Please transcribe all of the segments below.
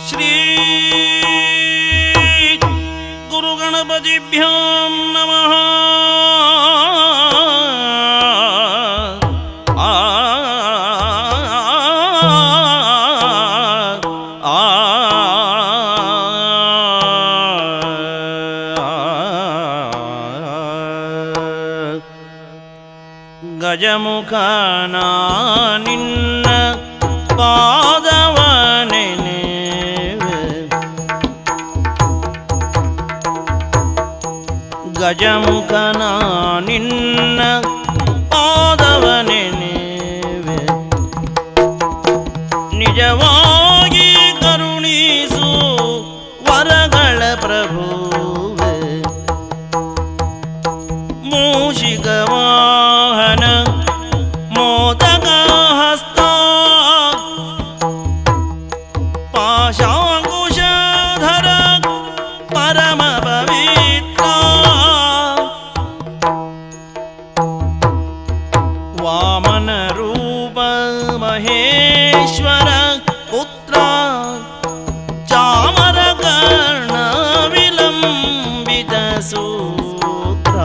ಶ್ರೀ ಗುರುಗಣಪತಿಭ್ಯೋ ನಮಃ. ಗಜಮುಖನ ನಿನ್ನ ಪಾದವ ನೆನೆವೆ, ಗಜಮುಖನ ನಿನ್ನ ಪಾದವ ನೆನೆವೆ, ನಿಜವಾಗಿ ಕರುಣಿಸು ವರಗಳ ಪ್ರಭುವೆ, ಮೂಷಿಕವಾಹನ ಮೋದಕ ಹಸ್ತ ಪಾಶಾಂಕುಶಧರ ಪರಮ ಪವಿತ್ರ, ವಾಮನ ರೂಪ ಮಹೇಶ್ವರ ಪುತ್ರ, ಚಾಮರ ಕರ್ಣ ವಿಲಂಬಿತ ಸೂತ್ರ,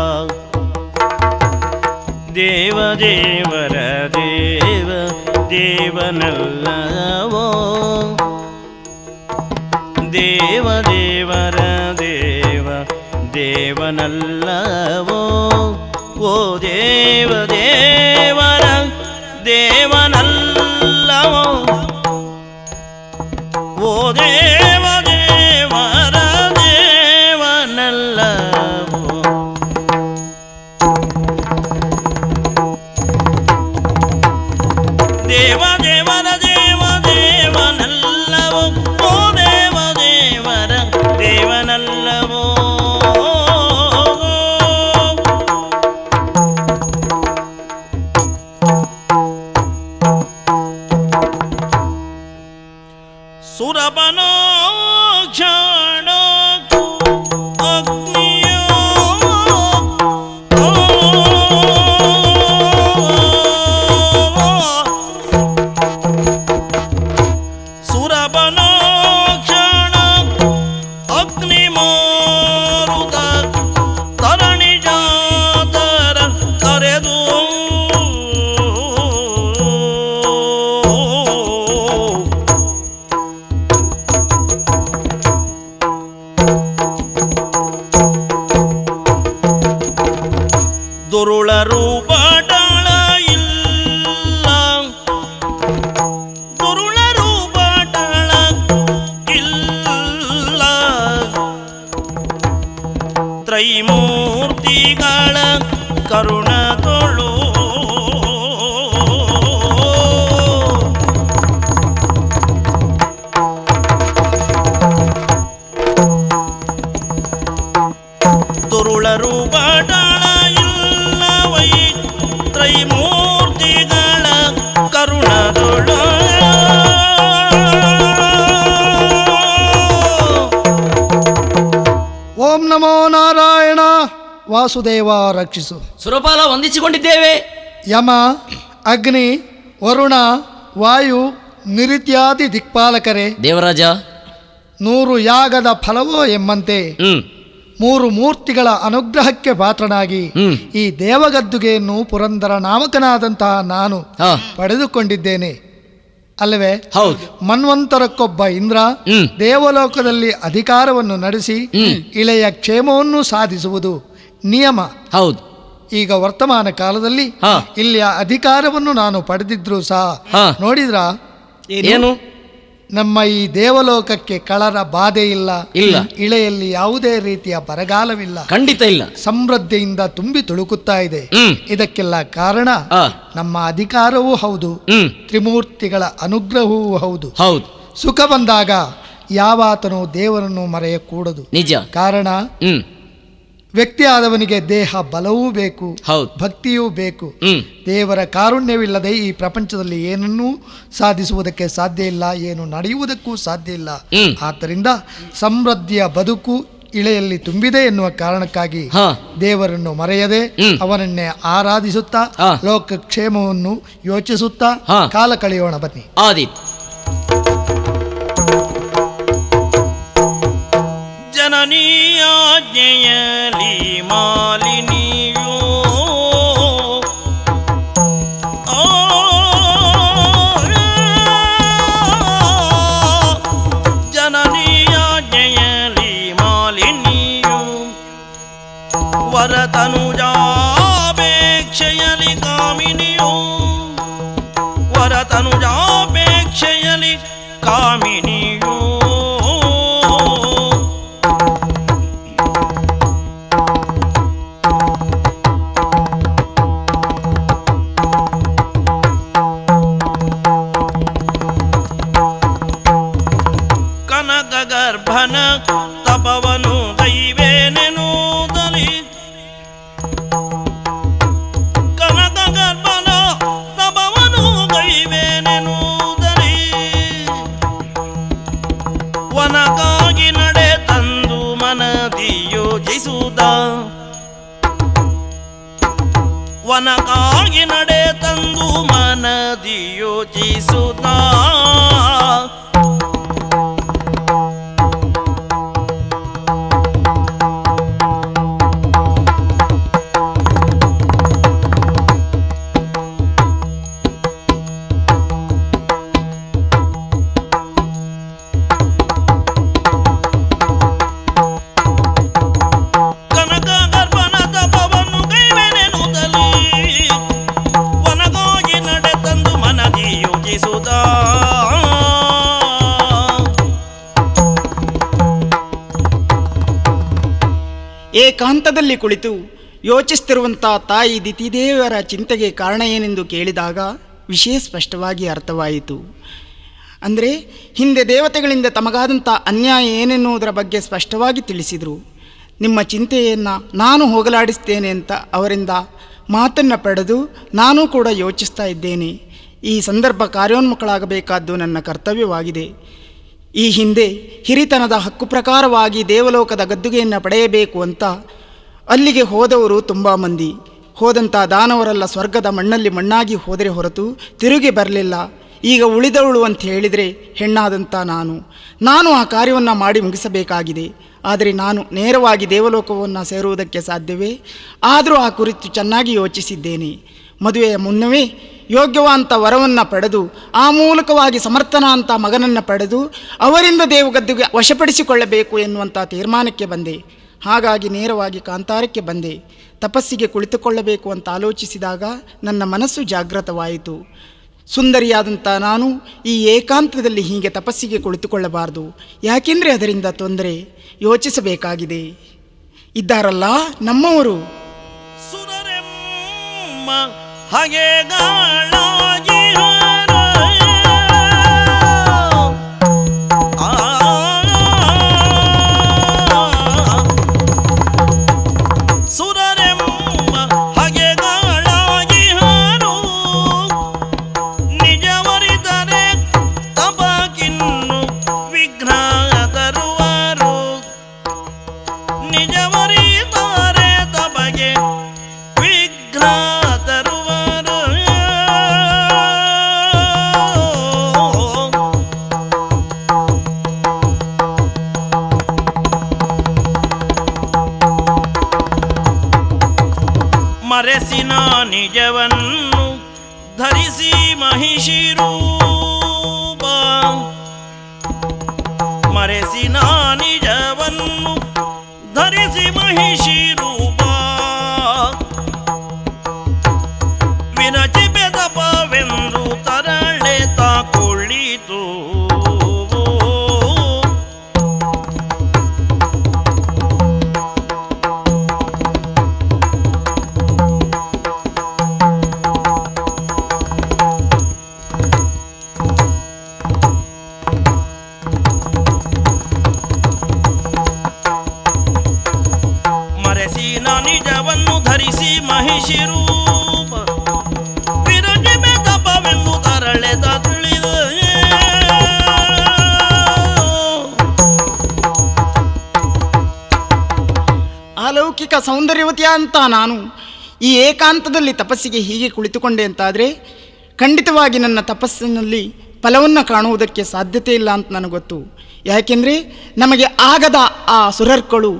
ದೇವ ದೇವರ ದೇವ ದೇವನಲ್ಲವೋ, ದೇವ ದೇವರ ದೇವ ದೇವನಲ್ಲವೋ, ಓ ದೇವ ದೇವರ ದೇವನಲ್ಲವೋ, ಓ ದೇವ ದೇವರ ದೇವನಲ್ಲವೋ. ದೇವ ದೇವರ ದೇವ ದೇವನಲ್ಲವೋ, ಓ ದೇವ ದೇವರ ದೇವನಲ್ಲವೋ. ಸುರಪನೋ ಕ್ಷಣ ಅಗ್ನಿಯೋ ಸುರಪನೋ ಕ್ಷಣ ಅಗ್ನಿ ಮಾರುತ ತರಣಿ ಜಾತರ ಕರೆದು ದುರುಳ ರೂಪಟಳ ಇಲ್ಲ, ದುರುಳ ರೂಪಟಳ ಇಲ್ಲ, ತ್ರೈಮೂರ್ತಿಗಳ ಕರುಣ ತೊಳು, ದುರುಳ ರೂಪಟಳ ಇಲ್ಲವೈ, ತ್ರೈಮೂರ್ತಿಗಳ ಕರುಣದೊಳು. ಓಂ ನಮೋ ನಾರಾಯಣ. ವಾಸುದೇವ ರಕ್ಷಿಸು. ಸುರಪಾಲ ವಂದಿಸಿಕೊಂಡಿದ್ದೇವೆ. ಯಮ, ಅಗ್ನಿ, ವರುಣ, ವಾಯು, ನಿರಿತ್ಯಾದಿ ದಿಕ್ಪಾಲಕರೇ, ದೇವರಾಜ, 100 ಯಾಗದ ಫಲವೋ ಎಂಬಂತೆ 3 ಮೂರ್ತಿಗಳ ಅನುಗ್ರಹಕ್ಕೆ ಪಾತ್ರನಾಗಿ ಈ ದೇವಗದ್ದುಗೆಯನ್ನು ಪುರಂದರ ನಾಮಕನಾದಂತಹ ನಾನು ಪಡೆದುಕೊಂಡಿದ್ದೇನೆ ಅಲ್ಲವೇ? ಹೌದು. ಮನ್ವಂತರಕ್ಕೊಬ್ಬ ಇಂದ್ರ ದೇವಲೋಕದಲ್ಲಿ ಅಧಿಕಾರವನ್ನು ನಡೆಸಿ ಇಳೆಯ ಕ್ಷೇಮವನ್ನು ಸಾಧಿಸುವುದು ನಿಯಮ. ಹೌದು. ಈಗ ವರ್ತಮಾನ ಕಾಲದಲ್ಲಿ ಇಲ್ಲಿಯ ಅಧಿಕಾರವನ್ನು ನಾನು ಪಡೆದಿದ್ರು ಸಹ ನೋಡಿದ್ರ ಏನು, ನಮ್ಮ ಈ ದೇವಲೋಕಕ್ಕೆ ಕಳರ ಬಾಧೆ ಇಲ್ಲ, ಇಳೆಯಲ್ಲಿ ಯಾವುದೇ ರೀತಿಯ ಬರಗಾಲವಿಲ್ಲ, ಖಂಡಿತ ಇಲ್ಲ, ಸಮೃದ್ಧಿಯಿಂದ ತುಂಬಿ ತುಳುಕುತ್ತಾ ಇದೆ. ಇದಕ್ಕೆಲ್ಲ ಕಾರಣ ನಮ್ಮ ಅಧಿಕಾರವೂ ಹೌದು, ತ್ರಿಮೂರ್ತಿಗಳ ಅನುಗ್ರಹವೂ ಹೌದು. ಹೌದು. ಸುಖ ಬಂದಾಗ ಯಾವಾತನು ದೇವರನ್ನು ಮರೆಯಕೂಡದು. ನಿಜ. ಕಾರಣ ವ್ಯಕ್ತಿ ಆದವನಿಗೆ ದೇಹ ಬಲವೂ ಬೇಕು, ಭಕ್ತಿಯೂ ಬೇಕು. ದೇವರ ಕಾರುಣ್ಯವಿಲ್ಲದೆ ಈ ಪ್ರಪಂಚದಲ್ಲಿ ಏನನ್ನೂ ಸಾಧಿಸುವುದಕ್ಕೆ ಸಾಧ್ಯ ಇಲ್ಲ, ಏನು ನಡೆಯುವುದಕ್ಕೂ ಸಾಧ್ಯ ಇಲ್ಲ. ಆದ್ದರಿಂದ ಸಮೃದ್ಧಿಯ ಬದುಕು ಇಳೆಯಲ್ಲಿ ತುಂಬಿದೆ ಎನ್ನುವ ಕಾರಣಕ್ಕಾಗಿ ದೇವರನ್ನು ಮರೆಯದೆ ಅವನನ್ನೇ ಆರಾಧಿಸುತ್ತಾ ಲೋಕಕ್ಷೇಮವನ್ನು ಯೋಚಿಸುತ್ತಾ ಕಾಲ ಕಳೆಯೋಣ ಬನ್ನಿ. ಆಜ್ಞೆಯಲಿ ಮಾಲಿನಿಯೋ ಜನನಿಯಾಜ್ಞೆಯಲಿ ಮಾಲಿನಿಯೋ ವರತನುಜಾಪೇಕ್ಷೆಯಲಿ ಕಾಮಿನಿಯೋ ವರತನುಜಾಪೇಕ್ಷೆಯಲಿ ಕಾಮಿನಿಯೋ ಕನಕಗರ್ಭನ ತಪವನು ಗೈವೇನೆನುದಲಿ ಕನಕಗರ್ಭನ ತಪವನು ಗೈವೇನೆನುದಲಿ ವನಕ್ಕಾಗಿ ನಡೆ ತಂದು ಮನದಿ ಯೋಜಿಸುತ್ತ ವನಕ್ಕಾಗಿ ನಡೆ ತಂದು ಮನದಿ ಯೋಜಿಸುತ್ತ ಏಕಾಂತದಲ್ಲಿ ಕುಳಿತು ಯೋಚಿಸ್ತಿರುವಂಥ ತಾಯಿ ದಿತಿದೇವರ ಚಿಂತೆಗೆ ಕಾರಣ ಏನೆಂದು ಕೇಳಿದಾಗ ವಿಷಯ ಸ್ಪಷ್ಟವಾಗಿ ಅರ್ಥವಾಯಿತು. ಅಂದರೆ ಹಿಂದೆ ದೇವತೆಗಳಿಂದ ತಮಗಾದಂಥ ಅನ್ಯಾಯ ಏನೆನ್ನುವುದರ ಬಗ್ಗೆ ಸ್ಪಷ್ಟವಾಗಿ ತಿಳಿಸಿದರು. ನಿಮ್ಮ ಚಿಂತೆಯನ್ನು ನಾನು ಹೋಗಲಾಡಿಸ್ತೇನೆ ಅಂತ ಅವರಿಂದ ಮಾತನ್ನು ಪಡೆದು ನಾನೂ ಕೂಡ ಯೋಚಿಸ್ತಾ ಇದ್ದೇನೆ. ಈ ಸಂದರ್ಭ ಕಾರ್ಯೋನ್ಮುಖಳಾಗಬೇಕಾದ್ದು ನನ್ನ ಕರ್ತವ್ಯವಾಗಿದೆ. ಈ ಹಿಂದೆ ಹಿರಿತನದ ಹಕ್ಕು ಪ್ರಕಾರವಾಗಿ ದೇವಲೋಕದ ಗದ್ದುಗೆಯನ್ನು ಪಡೆಯಬೇಕು ಅಂತ ಅಲ್ಲಿಗೆ ಹೋದವರು ತುಂಬ ಮಂದಿ. ಹೋದಂಥ ದಾನವರೆಲ್ಲ ಸ್ವರ್ಗದ ಮಣ್ಣಲ್ಲಿ ಮಣ್ಣಾಗಿ ಹೋದರೆ ಹೊರತು ತಿರುಗಿ ಬರಲಿಲ್ಲ. ಈಗ ಉಳಿದವಳು ಅಂತ ಹೇಳಿದರೆ ಹೆಣ್ಣಾದಂಥ ನಾನು ಆ ಕಾರ್ಯವನ್ನು ಮಾಡಿ ಮುಗಿಸಬೇಕಾಗಿದೆ. ಆದರೆ ನಾನು ನೇರವಾಗಿ ದೇವಲೋಕವನ್ನು ಸೇರುವುದಕ್ಕೆ ಸಾಧ್ಯವೇ? ಆದರೂ ಆ ಕುರಿತು ಚೆನ್ನಾಗಿ ಯೋಚಿಸಿದ್ದೇನೆ. ಮದುವೆಯ ಮುನ್ನವೇ ಯೋಗ್ಯವಾದಂಥ ವರವನ್ನು ಪಡೆದು ಆ ಮೂಲಕವಾಗಿ ಸಮರ್ಥನ ಅಂತ ಮಗನನ್ನು ಪಡೆದು ಅವರಿಂದ ದೇವಗದ್ದುಗೆ ವಶಪಡಿಸಿಕೊಳ್ಳಬೇಕು ಎನ್ನುವಂಥ ತೀರ್ಮಾನಕ್ಕೆ ಬಂದೆ. ಹಾಗಾಗಿ ನೇರವಾಗಿ ಕಾಂತಾರಕ್ಕೆ ಬಂದೆ. ತಪಸ್ಸಿಗೆ ಕುಳಿತುಕೊಳ್ಳಬೇಕು ಅಂತ ಆಲೋಚಿಸಿದಾಗ ನನ್ನ ಮನಸ್ಸು ಜಾಗೃತವಾಯಿತು. ಸುಂದರಿಯಾದಂಥ ನಾನು ಈ ಏಕಾಂತದಲ್ಲಿ ಹೀಗೆ ತಪಸ್ಸಿಗೆ ಕುಳಿತುಕೊಳ್ಳಬಾರದು. ಯಾಕೆಂದರೆ ಅದರಿಂದ ತೊಂದರೆ. ಯೋಚಿಸಬೇಕಾಗಿದೆ. ಇದ್ದಾರಲ್ಲ ನಮ್ಮವರು. ಸುರರೆಮ್ಮ ಹಗೆಗಳಾಗಿ ಸುರರೆಮ್ಮ ಹಗೆಗಳಾಗಿ ಹಾರು ನಿಜವರಿದರೆ ತಪಕಿನ್ನು ವಿಘ್ನ ತರುವರು ನಿಜವರಿದರೆ ತಪಗೆ ವಿಘ್ನ ತರುವರು ಮರೆಸಿನ ನಿಜವನ್ನು ಧರಿಸಿ ಮಹಿಷಿ ರೂಪ ಮರೆಸಿನ ನಿಜವನ್ನು ಧರಿಸಿ ಮಹಿಷಿ ರೂಪ ವಿರಚಿಪೆ ತಪವೆಂದು ತರಳೆ ತಾಕೊಳ್ಳಿತು ಮರೆಸಿನ ನಿಜವನ್ನು ಧರಿಸಿ ಮಹಿಷಿ ರೂಪ ವಿರಚಿಪೆ ತಪವೆಂದು ತರಳೆದ ತಿಳಿದ ಅಲೌಕಿಕ ಸೌಂದರ್ಯವತಿಯ ಅಂತ ನಾನು ಈ ಏಕಾಂತದಲ್ಲಿ ತಪಸ್ಸಿಗೆ ಹೀಗೆ ಕುಳಿತುಕೊಂಡೆ ಅಂತಾದರೆ ಖಂಡಿತವಾಗಿ ನನ್ನ ತಪಸ್ಸಿನಲ್ಲಿ ಫಲವನ್ನು ಕಾಣುವುದಕ್ಕೆ ಸಾಧ್ಯತೆ ಇಲ್ಲ ಅಂತ ನನಗೆ ಗೊತ್ತು. ಯಾಕೆಂದರೆ ನಮಗೆ ಆಗದ ಆ ಸುರರ್ಗಳು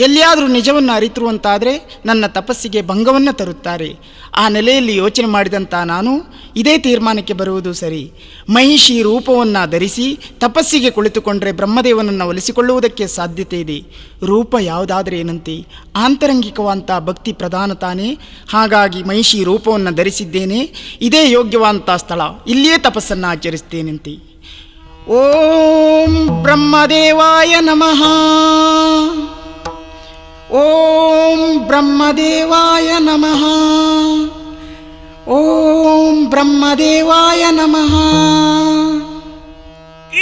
ಎಲ್ಲಿಯಾದರೂ ನಿಜವನ್ನು ಅರಿತಿರುವಂತಾದರೆ ನನ್ನ ತಪಸ್ಸಿಗೆ ಭಂಗವನ್ನು ತರುತ್ತಾರೆ. ಆ ನೆಲೆಯಲ್ಲಿ ಯೋಚನೆ ಮಾಡಿದಂಥ ನಾನು ಇದೇ ತೀರ್ಮಾನಕ್ಕೆ ಬರುವುದು ಸರಿ. ಮಹಿಷಿ ರೂಪವನ್ನು ಧರಿಸಿ ತಪಸ್ಸಿಗೆ ಕುಳಿತುಕೊಂಡರೆ ಬ್ರಹ್ಮದೇವನನ್ನು ಒಲಿಸಿಕೊಳ್ಳುವುದಕ್ಕೆ ಸಾಧ್ಯತೆ ಇದೆ. ರೂಪ ಯಾವುದಾದರೆ ಏನಂತೆ, ಆಂತರಂಗಿಕವಂಥ ಭಕ್ತಿ ಪ್ರಧಾನ ತಾನೇ. ಹಾಗಾಗಿ ಮಹಿಷಿ ರೂಪವನ್ನು ಧರಿಸಿದ್ದೇನೆ, ಇದೇ ಯೋಗ್ಯವಂಥ ಸ್ಥಳ, ಇಲ್ಲಿಯೇ ತಪಸ್ಸನ್ನು ಆಚರಿಸ್ತೇನಂತೆ. ಓಂ ಬ್ರಹ್ಮದೇವಾಯ ನಮಃ. ಓಂ ಬ್ರಹ್ಮದೇವಾಯ ನಮಃ. ಓಂ ಬ್ರಹ್ಮದೇವಾಯ ನಮಃ.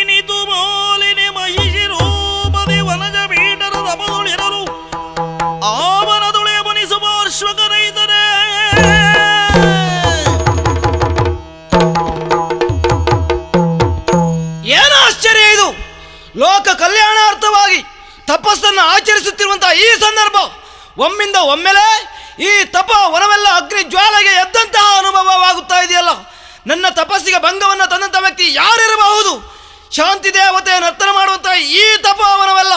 ಇನಿತು ಮಾಲಿನಿ ಮಹಿಷಿ ರೂಪದಿ ವನಜ ಬೀಟರ ತಪದುಳಿರಲು ಆವನದುಳೆ ಮನಿಸುವ ಅಶ್ವಕರೈತರೇ. ಏನು ಆಶ್ಚರ್ಯ ಇದು! ಲೋಕ ಕಲ್ಯಾಣಾರ್ಥವಾಗಿ ತಪಸ್ಸನ್ನು ಆಚರಿಸುತ್ತಿರುವಂತಹ ಈ ಸಂದರ್ಭ ಒಮ್ಮಿಂದ ಒಮ್ಮೆಲೆ ಈ ತಪ ವನವೆಲ್ಲ ಅಗ್ನಿ ಜ್ವಾಲೆಗೆ ಎದ್ದಂತಹ ಅನುಭವವಾಗುತ್ತಾ ಇದೆಯಲ್ಲ. ನನ್ನ ತಪಸ್ಸಿಗೆ ಭಂಗವನ್ನು ತಂದಂಥ ವ್ಯಕ್ತಿ ಯಾರಿರಬಹುದು? ಶಾಂತಿ ದೇವತೆ ನರ್ತನ ಮಾಡುವಂತಹ ಈ ತಪವನವೆಲ್ಲ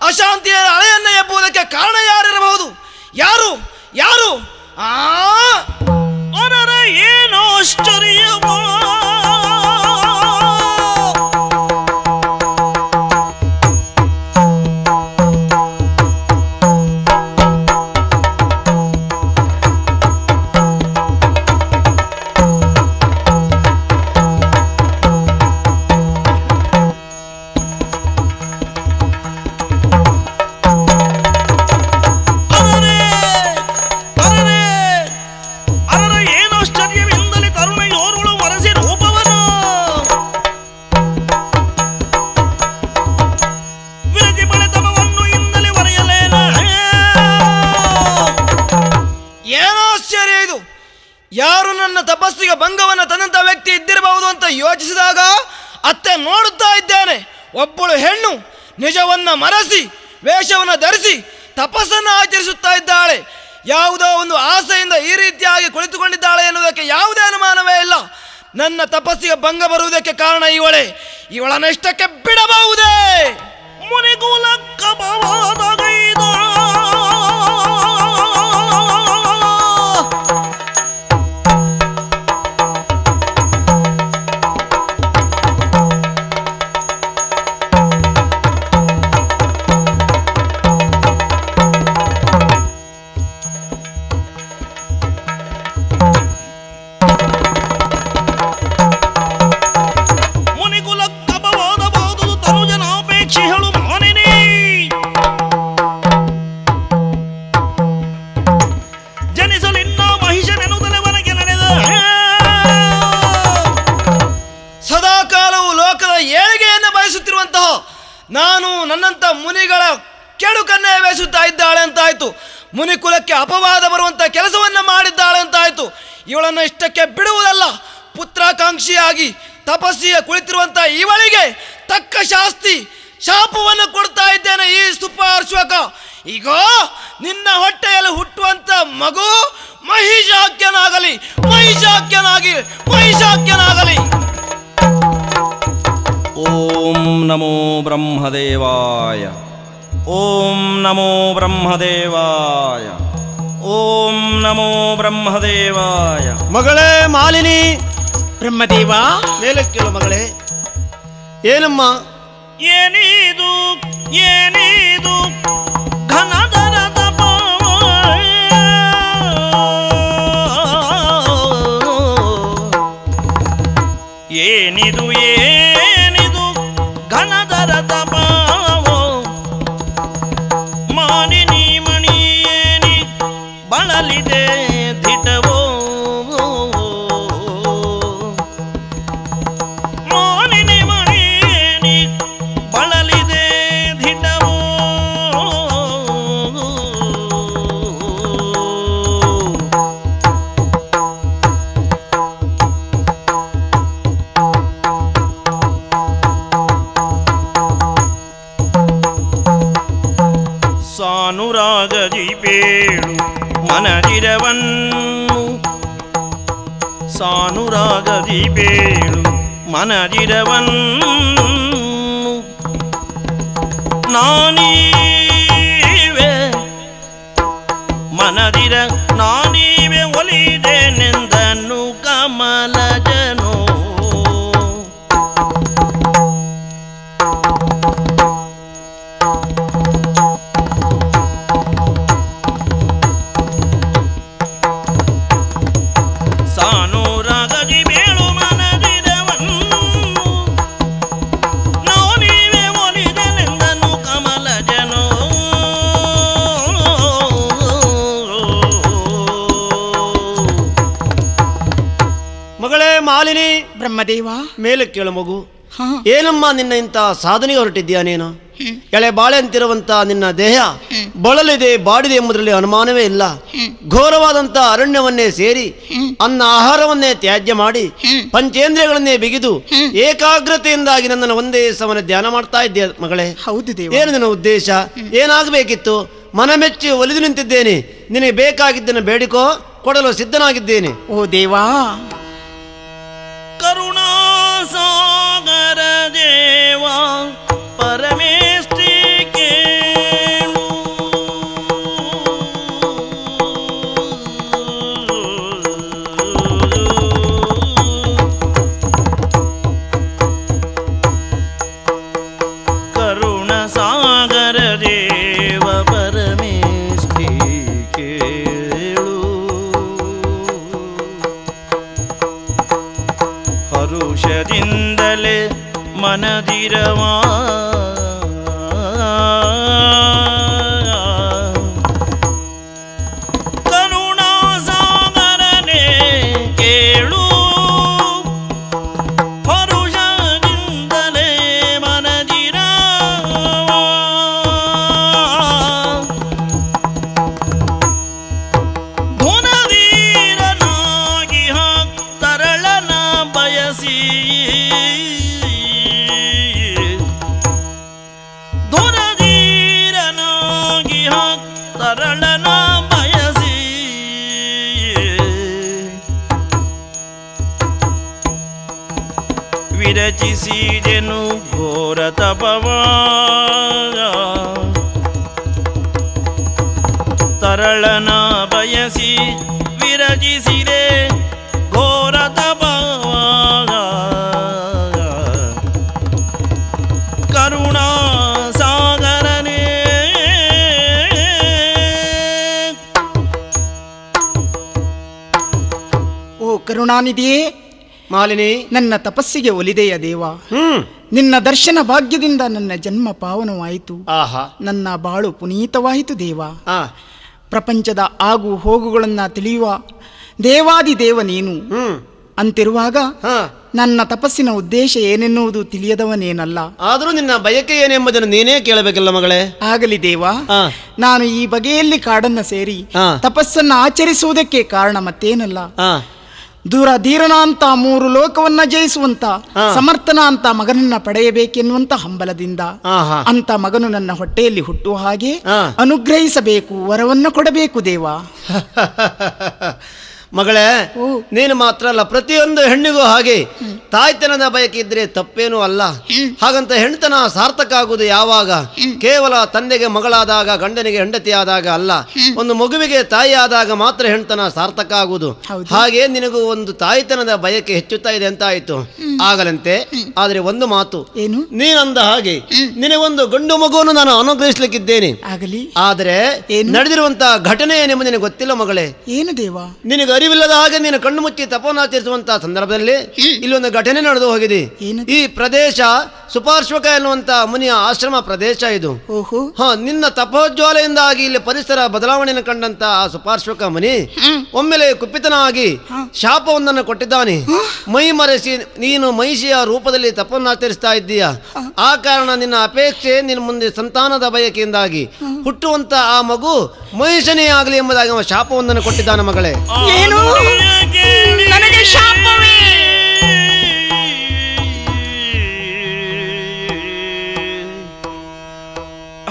ಅಶಾಂತಿಯ ಅಲೆಯನ್ನು ಎಬ್ಬುವುದಕ್ಕೆ ಕಾರಣ ಯಾರಿರಬಹುದು? ಯಾರು ಯಾರು? ಅನರ ಏನೋ ಆಶ್ಚರ್ಯವೋ! ಯಾರು ನನ್ನ ತಪಸ್ಸಿಗೆ ಭಂಗವನ್ನು ತಂದಂಥ ವ್ಯಕ್ತಿ ಇದ್ದಿರಬಹುದು ಅಂತ ಯೋಚಿಸಿದಾಗ ಅತ್ತೆ ನೋಡುತ್ತಾ ಇದ್ದೇನೆ. ಒಬ್ಬಳು ಹೆಣ್ಣು ನಿಜವನ್ನು ಮರೆಸಿ ವೇಷವನ್ನು ಧರಿಸಿ ತಪಸ್ಸನ್ನು ಆಚರಿಸುತ್ತಾ ಇದ್ದಾಳೆ. ಯಾವುದೋ ಒಂದು ಆಸೆಯಿಂದ ಈ ರೀತಿಯಾಗಿ ಕುಳಿತುಕೊಂಡಿದ್ದಾಳೆ ಎನ್ನುವುದಕ್ಕೆ ಯಾವುದೇ ಅನುಮಾನವೇ ಇಲ್ಲ. ನನ್ನ ತಪಸ್ಸಿಗೆ ಭಂಗ ಬರುವುದಕ್ಕೆ ಕಾರಣ ಇವಳೇ. ಇವಳನ್ನಷ್ಟಕ್ಕೆ ಬಿಡಬಹುದೇ? ಮುನಿಗುಲಕ್ಕಬವಾದಗೈದ ನಾನು ನನ್ನಂಥ ಮುನಿಗಳ ಕೆಡುಕನ್ನೇ ಬೇಸುತ್ತಾ ಇದ್ದಾಳೆ ಅಂತಾಯಿತು. ಮುನಿಕುಲಕ್ಕೆ ಅಪವಾದ ಬರುವಂಥ ಕೆಲಸವನ್ನು ಮಾಡಿದ್ದಾಳೆ ಅಂತಾಯಿತು. ಇವಳನ್ನು ಇಷ್ಟಕ್ಕೆ ಬಿಡುವುದಲ್ಲ. ಪುತ್ರಾಕಾಂಕ್ಷಿಯಾಗಿ ತಪಸ್ಸಿಗೆ ಕುಳಿತಿರುವಂಥ ಇವಳಿಗೆ ತಕ್ಕ ಶಾಪವನ್ನು ಕೊಡ್ತಾ ಇದ್ದೇನೆ ಈ ಸುಪಾರ್ಶ್ವಕ. ಈಗ ನಿನ್ನ ಹೊಟ್ಟೆಯಲ್ಲಿ ಹುಟ್ಟುವಂಥ ಮಗು ಮಹಿಷಾಖ್ಯನಾಗಲಿ. ಓಂ ನಮೋ ಬ್ರಹ್ಮದೇವಾಯ. ಓಂ ನಮೋ ಬ್ರಹ್ಮದೇವಾಯ. ಓಂ ನಮೋ ಬ್ರಹ್ಮದೇವಾಯ. ಮಗಳೇ ಮಾಲಿನಿ. ಬ್ರಹ್ಮದೇವ, ಮೇಲೆ ಕೇಳು ಮಗಳೇ. ಏನಮ್ಮ? ಏನಿದು ಘನದರ ತಪ. ಏನಿದು ಘನದರ ತಪವೋ. ಮಾನಿನಿ ಮಣಿಯೇನಿ ಬಳಲಿದೆ ಧಿಟವೋ. ಮಾನಿನಿ ಮಣಿಯೇನಿ ಬಳಲಿದೆ ಧಿಟವೋ. ಸಾನುರಾಗದಿ ಬೇಳು ಮನದಿರವನ್ನು. ಸಾನುರಾಗದಿ ಬೇಳು ಮನದಿರವನ್ನು. ನಾನೀವೆ ಮನದಿರ ನಾನೀವೆ ಒಲಿದೆನೆಂದನು ಕಮಲಜನೋ. ಸಾನುರಾಗದಿ ಬೇಳು ಮನದಿರವನ್ನು ನಾನೀವೆ ಒಲಿದೆನೆಂದನು ಕಮಲಜನೋ. ಮಗಳೇ ಮಾಲಿನಿ, ಬ್ರಹ್ಮದೇವ. ಮೇಲೆ ಕೇಳು ಮಗು. ಹಾ. ಏನಮ್ಮ ನಿನ್ನ ಇಂಥ ಸಾಧನೆಗೆ ಹೊರಟಿದ್ಯಾ ನೀನು? ಎಳೆ ಬಾಳೆ ಅಂತಿರುವಂತ ನಿನ್ನ ದೇಹ ಬಳಲಿದೆ, ಬಾಡಿದೆ ಎಂಬುದರಲ್ಲಿ ಅನುಮಾನವೇ ಇಲ್ಲ. ಘೋರವಾದಂಥ ಅರಣ್ಯವನ್ನೇ ಸೇರಿ ಅನ್ನ ಆಹಾರವನ್ನೇ ತ್ಯಾಜ್ಯ ಮಾಡಿ ಪಂಚೇಂದ್ರಿಯಗಳನ್ನೇ ಬಿಗಿದು ಏಕಾಗ್ರತೆಯಿಂದಾಗಿ ನನ್ನನ್ನು ಒಂದೇ ಸಮನೆ ಧ್ಯಾನ ಮಾಡ್ತಾ ಇದ್ದೀಯ ಮಗಳೇ. ಹೌದು ದೇವ. ಏನು ನಿನ್ನ ಉದ್ದೇಶ? ಏನಾಗಬೇಕಿತ್ತು? ಮನಮೆಚ್ಚಿ ಒಲಿದು ನಿಂತಿದ್ದೇನೆ. ನಿನಗೆ ಬೇಕಾಗಿದ್ದನ್ನು ಬೇಡಿಕೋ, ಕೊಡಲು ಸಿದ್ಧನಾಗಿದ್ದೇನೆ. ಓ ದೇವಾ. ಕರುಣಾಸಾಗರ ದೇವ ಪರಮೇಷ್ಠಿ ಕೇಳು. ಕರುಣಸಾಗರ ದೇವ ಪರಮೇಷ್ಠಿ ಕೇಳು. ಹರುಷದಿಂದಲೇ ಮನದಿರವಾ ಕರುಣಾಸಾಗರನೇ ಕೇಳು. ಹರುಷದಿಂದಲೇ ಮನದಿರವಾ ಧುನಧೀರನಾಗಿ ತರಳನ ಬಯಸಿ ಧುನಧೀರನಾಗಿ ತರಳನ ಬಯಸಿ ವಿರಚಿಸಿದೆನು ಘೋರ ತಪವ. ತರಳನ ಬಯಸಿ ವಿರಚಿಸಿದೆ ಘೋರ ತಪವ. ಕರುಣಾ ಸಾಗರನೇ ಓ ಕರುಣಾನಿಧಿಯೇ, ಮಾಲಿನಿ, ನನ್ನ ತಪಸ್ಸಿಗೆ ಒಲಿದೆಯ ದೇವ. ನಿನ್ನ ದರ್ಶನ ಭಾಗ್ಯದಿಂದ ನನ್ನ ಜನ್ಮ ಪಾವನವಾಯಿತು. ಆಹಾ, ನನ್ನ ಬಾಳು ಪುನೀತವಾಯಿತು ದೇವ. ಆ, ಪ್ರಪಂಚದ ಆಗು ಹೋಗುಗಳನ್ನು ತಿಳಿಯುವ ದೇವಾದಿ ದೇವ ನೀನು ಅಂತಿರುವಾಗ ಹಾ. ನನ್ನ ತಪಸ್ಸಿನ ಉದ್ದೇಶ ಏನೆನ್ನುವುದು ತಿಳಿಯದವನೇನಲ್ಲ. ಆದರೂ ನಿನ್ನ ಬಯಕೆ ಏನೆಂಬುದನ್ನು ನೀನೇ ಕೇಳಬೇಕಲ್ಲ ಮಗಳೇ. ಆಗಲಿ ದೇವ. ಆ. ನಾನು ಈ ಬಗೆಯಲ್ಲಿ ಕಾಡನ್ನ ಸೇರಿ ಆ. ತಪಸ್ಸನ್ನು ಆಚರಿಸುವುದಕ್ಕೆ ಕಾರಣ ಮತ್ತೇನಲ್ಲ. ಆ, ಧೀರನ ಅಂತ 3 ಲೋಕವನ್ನ ಜಯಿಸುವಂತ ಸಮರ್ಥನ ಅಂತ ಮಗನನ್ನ ಪಡೆಯಬೇಕೆನ್ನುವಂತ ಹಂಬಲದಿಂದ ಆಹಾ. ಅಂತ ಮಗನು ನನ್ನ ಹೊಟ್ಟೆಯಲ್ಲಿ ಹುಟ್ಟುವ ಹಾಗೆ ಆ. ಅನುಗ್ರಹಿಸಬೇಕು, ವರವನ್ನು ಕೊಡಬೇಕು ದೇವ. ಮಗಳೇ, ಓ. ನೀನು ಮಾತ್ರ ಅಲ್ಲ, ಪ್ರತಿಯೊಂದು ಹೆಣ್ಣಿಗೂ ಹಾಗೆ ತಾಯ್ತನದ ಬಯಕೆ ಇದ್ರೆ ತಪ್ಪೇನೂ ಅಲ್ಲ. ಹಾಗಂತ ಹೆಣ್ತನ ಸಾರ್ಥಕ ಆಗುವುದು ಯಾವಾಗ? ಕೇವಲ ತಂದೆಗೆ ಮಗಳಾದಾಗ, ಗಂಡನಿಗೆ ಹೆಂಡತಿಯಾದಾಗ ಅಲ್ಲ. ಒಂದು ಮಗುವಿಗೆ ತಾಯಿ ಆದಾಗ ಮಾತ್ರ ಹೆಣ್ತನ ಸಾರ್ಥಕ ಆಗುವುದು. ಹಾಗೆ ನಿನಗೂ ಒಂದು ತಾಯ್ತನದ ಬಯಕೆ ಹೆಚ್ಚುತ್ತಾ ಇದೆ ಅಂತ ಆಯ್ತು. ಆಗಲಂತೆ. ಆದರೆ ಒಂದು ಮಾತು, ಏನು? ನೀನಂದ ಹಾಗೆ ನಿನಗೊಂದು ಗಂಡು ಮಗುವನ್ನು ನಾನು ಅನುಗ್ರಹಿಸಲಿಕ್ಕಿದ್ದೇನೆ. ಆಗಲಿ. ಆದರೆ ನಡೆದಿರುವಂತಹ ಘಟನೆ ಏನೆಂಬುದು ನಿನಗೆ ಗೊತ್ತಿಲ್ಲ ಮಗಳೇ. ಏನು ದೇವ? ನಿನಗೆ ಅರಿವಿಲ್ಲದ ಹಾಗೆ ನೀನು ಕಣ್ಣು ಮುಚ್ಚಿ ತಪೋನಾಚರಿಸುವಂತಹ ಸಂದರ್ಭದಲ್ಲಿ ಇಲ್ಲೊಂದು ಘಟನೆ ನಡೆದು ಹೋಗಿದೆ. ಈ ಪ್ರದೇಶ ಸುಪಾರ್ಶ್ವಕ ಎನ್ನುವಂತ ಮುನಿಯ ಆಶ್ರಮ ಪ್ರದೇಶ ಇದು. ಓಹೋ. ನಿನ್ನ ತಪೋಜ್ವಾಲೆಯಿಂದಾಗಿ ಇಲ್ಲಿ ಪರಿಸರ ಬದಲಾವಣೆಯನ್ನು ಕಂಡಂತ ಆ ಸುಪಾರ್ಶ್ವಕ ಮುನಿ ಒಮ್ಮೆಲೆ ಕುಪಿತನಾಗಿ ಶಾಪವೊಂದನ್ನು ಕೊಟ್ಟಿದ್ದಾನೆ. ಮೈ ಮರೆಸಿ ನೀನು ಮಹಿಷಿಯ ರೂಪದಲ್ಲಿ ತಪೋನ್ನಾಚರಿಸ್ತಾ ಇದ್ದೀಯ. ಆ ಕಾರಣ ನಿನ್ನ ಅಪೇಕ್ಷೆ ನಿನ್ನ ಮುಂದೆ ಸಂತಾನದ ಬಯಕೆಯಿಂದಾಗಿ ಹುಟ್ಟುವಂತ ಆ ಮಗು ಮಹಿಷನೇ ಆಗಲಿ ಎಂಬುದಾಗಿ ಅವ ಶಾಪವೊಂದನ್ನು ಕೊಟ್ಟಿದ್ದಾನೆ ಮಗಳೇ. ಏನು? ನನಗೆ ಶಾಪವೇ?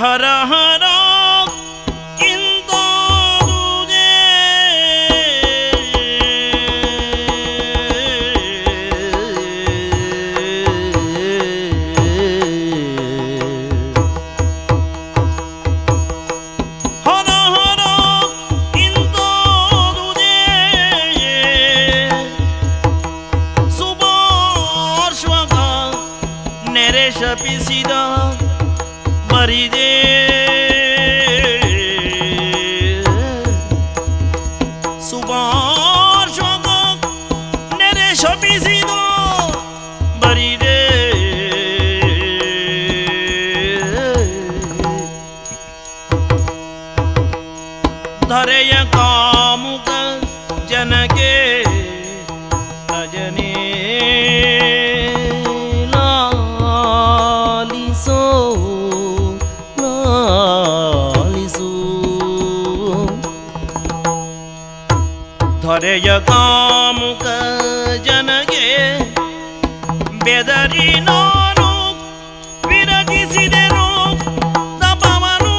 ಹರ ಹರ ಇಂದಾದುದೇ ಹರ ಹರ ಶಪಿಸಿದ ಬರಿದೆ ಸುಭಾಷಗ ನೆರೆ ಶಪಿಸಿದ ಬರಿದೆ ಧರೆಯ ಕಾಮುಕ ಜನಕ್ಕೆ ಅಜನೇ ಲಾಲಿಸೋ ಲಾಲಿಸು ಧರೆಯ ಕಾಮುಕ ಜನಗೆ ಬೆದರಿ ನಾನು ವಿರಗಿಸಿದೆನು ತಪವನು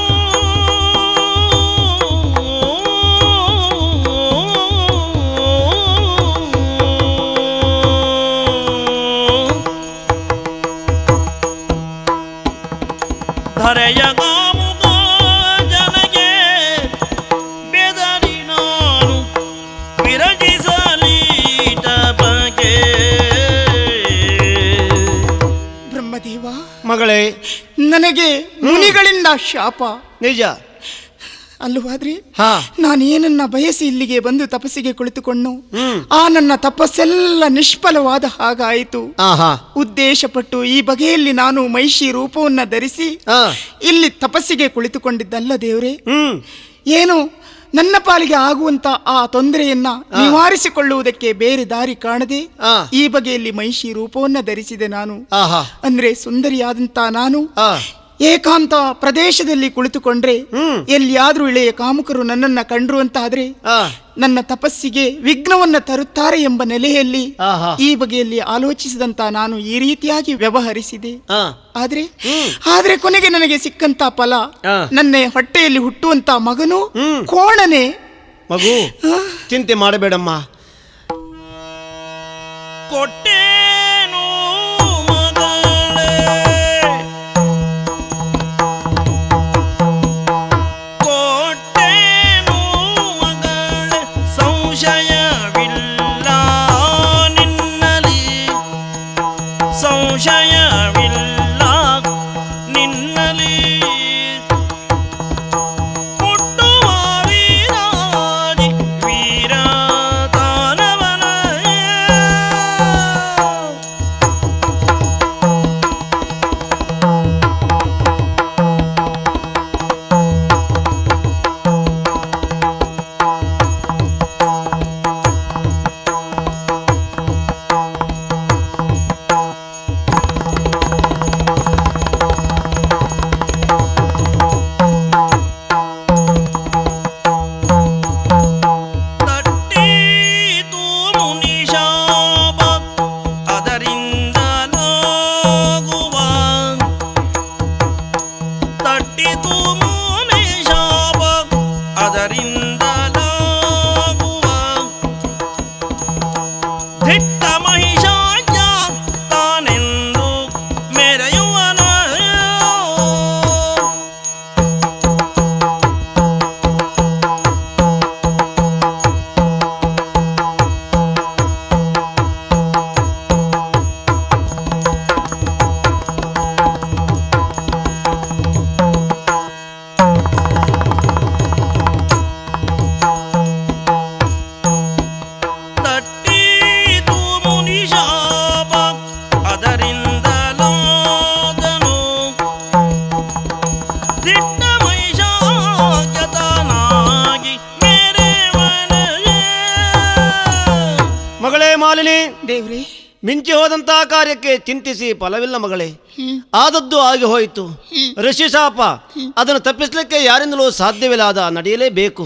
ಧರೆಯ ಕಾಮುಕ ಜನಗೆ ಬೆದರಿ ನಾನು ವಿರಗಿಸಲಿ ತಪಗೆ ಬ್ರಹ್ಮದೇವ, ಮಗಳೇ, ನನಗೆ ಮುನಿಗಳಿಂದ ಶಾಪ. ನಿಜ. ಅಲ್ಲವಾದ್ರೆ ಹಾ, ನಾನೇನನ್ನ ಬಯಸಿ ಇಲ್ಲಿಗೆ ಬಂದು ತಪಸ್ಸಿಗೆ ಕುಳಿತುಕೊಂಡು ಆ ನನ್ನ ತಪಸ್ಸೆಲ್ಲ ನಿಷ್ಫಲವಾದ ಹಾಗಾಯಿತು. ಆಹಾ, ಉದ್ದೇಶಪಟ್ಟು ಈ ಬಗೆಯಲ್ಲಿ ನಾನು ಮಹಿಷಿ ರೂಪವನ್ನ ಧರಿಸಿ ಆ, ಇಲ್ಲಿ ತಪಸ್ಸಿಗೆ ಕುಳಿತುಕೊಂಡಿದ್ದಲ್ಲ ದೇವ್ರೆ. ಏನು ನನ್ನ ಪಾಲಿಗೆ ಆಗುವಂತ ಆ ತೊಂದರೆಯನ್ನ ನಿವಾರಿಸಿಕೊಳ್ಳುವುದಕ್ಕೆ ಬೇರೆ ದಾರಿ ಕಾಣದೆ ಆ, ಈ ಬಗೆಯಲ್ಲಿ ಮಹಿಷಿ ರೂಪವನ್ನ ಧರಿಸಿದೆ ನಾನು. ಆಹಾ, ಅಂದ್ರೆ ಸುಂದರಿಯಾದಂತ ನಾನು ಆ, ಏಕಾಂತ ಪ್ರದೇಶದಲ್ಲಿ ಕುಳಿತುಕೊಂಡ್ರೆ ಎಲ್ಲಿಯಾದ್ರೂ ಇಳೆಯ ಕಾಮುಕರು ನನ್ನನ್ನ ಕಂಡ್ರು ಅಂತಾದ್ರೆ ಆ, ನನ್ನ ತಪಸ್ಸಿಗೆ ವಿಘ್ನವನ್ನ ತರುತ್ತಾರೆ ಎಂಬ ನೆಲೆಯಲ್ಲಿ ಆಹಾ, ಈ ಬಗೆಯಲ್ಲಿ ಆಲೋಚಿಸಿದಂತ ನಾನು ಈ ರೀತಿಯಾಗಿ ವ್ಯವಹರಿಸಿದೆ. ಆ, ಆದ್ರೆ ಕೊನೆಗೆ ನನಗೆ ಸಿಕ್ಕಂತ ಫಲ ಆ. ನನ್ನ ಹೊಟ್ಟೆಯಲ್ಲಿ ಹುಟ್ಟುವಂತ ಮಗನು ಕೋಣನೆ. ಮಗು, ಚಿಂತೆ ಮಾಡಬೇಡಮ್ಮ. ಕೊಟ್ಟೇನು ಮಗಳೇ ಕೊಟ್ಟೇನು ಮಗಳೇ ಸಂಶಯವಿಲ್ಲ ನಿನ್ನಲಿ ಸಂಶಯವಿಲ್ಲ ನಿನ್ನಲಿ ಹುಟ್ಟುವ ವೀರಾದಿ ವೀರ ತಾನವನ ತಟ್ಟೀತು ಮುನಿಶಾಪ ಅದರಿಂದ ಲಾಗುವ ತಟ್ಟಿತು ಮುನಿಶಾಪ ಅದರಿಂದ ಲಾಗುವ ದಿಟ್ಟ ಮಹಿಷಾಜ್ಯ ತಾನೆಂದು ಮೆರೆಯುವನ ತಟ್ಟೀತು ಮುನಿಶಾಪ ಅದರಿಂದ ಲಾದನು ದಿಟ್ಟ ಮಹಿಷಾಗ್ಯತನಾಗಿ ಮೆರೆವನಯೇ. ಮಗಳೇ ಮಾಲಿನಿ, ದೇವ್ರೆ, ಮಿಂಚಿ ಹೋದಂತಹ ಕಾರ್ಯಕ್ಕೆ ಚಿಂತಿಸಿ ಫಲವಿಲ್ಲ ಮಗಳೇ. ಆದದ್ದು ಆಗಿ ಹೋಯಿತು. ಋಷಿ ಶಾಪ ಅದನ್ನು ತಪ್ಪಿಸಲಿಕ್ಕೆ ಯಾರಿಂದಲೂ ಸಾಧ್ಯವಿಲ್ಲ, ಅದ ನಡೆಯಲೇಬೇಕು.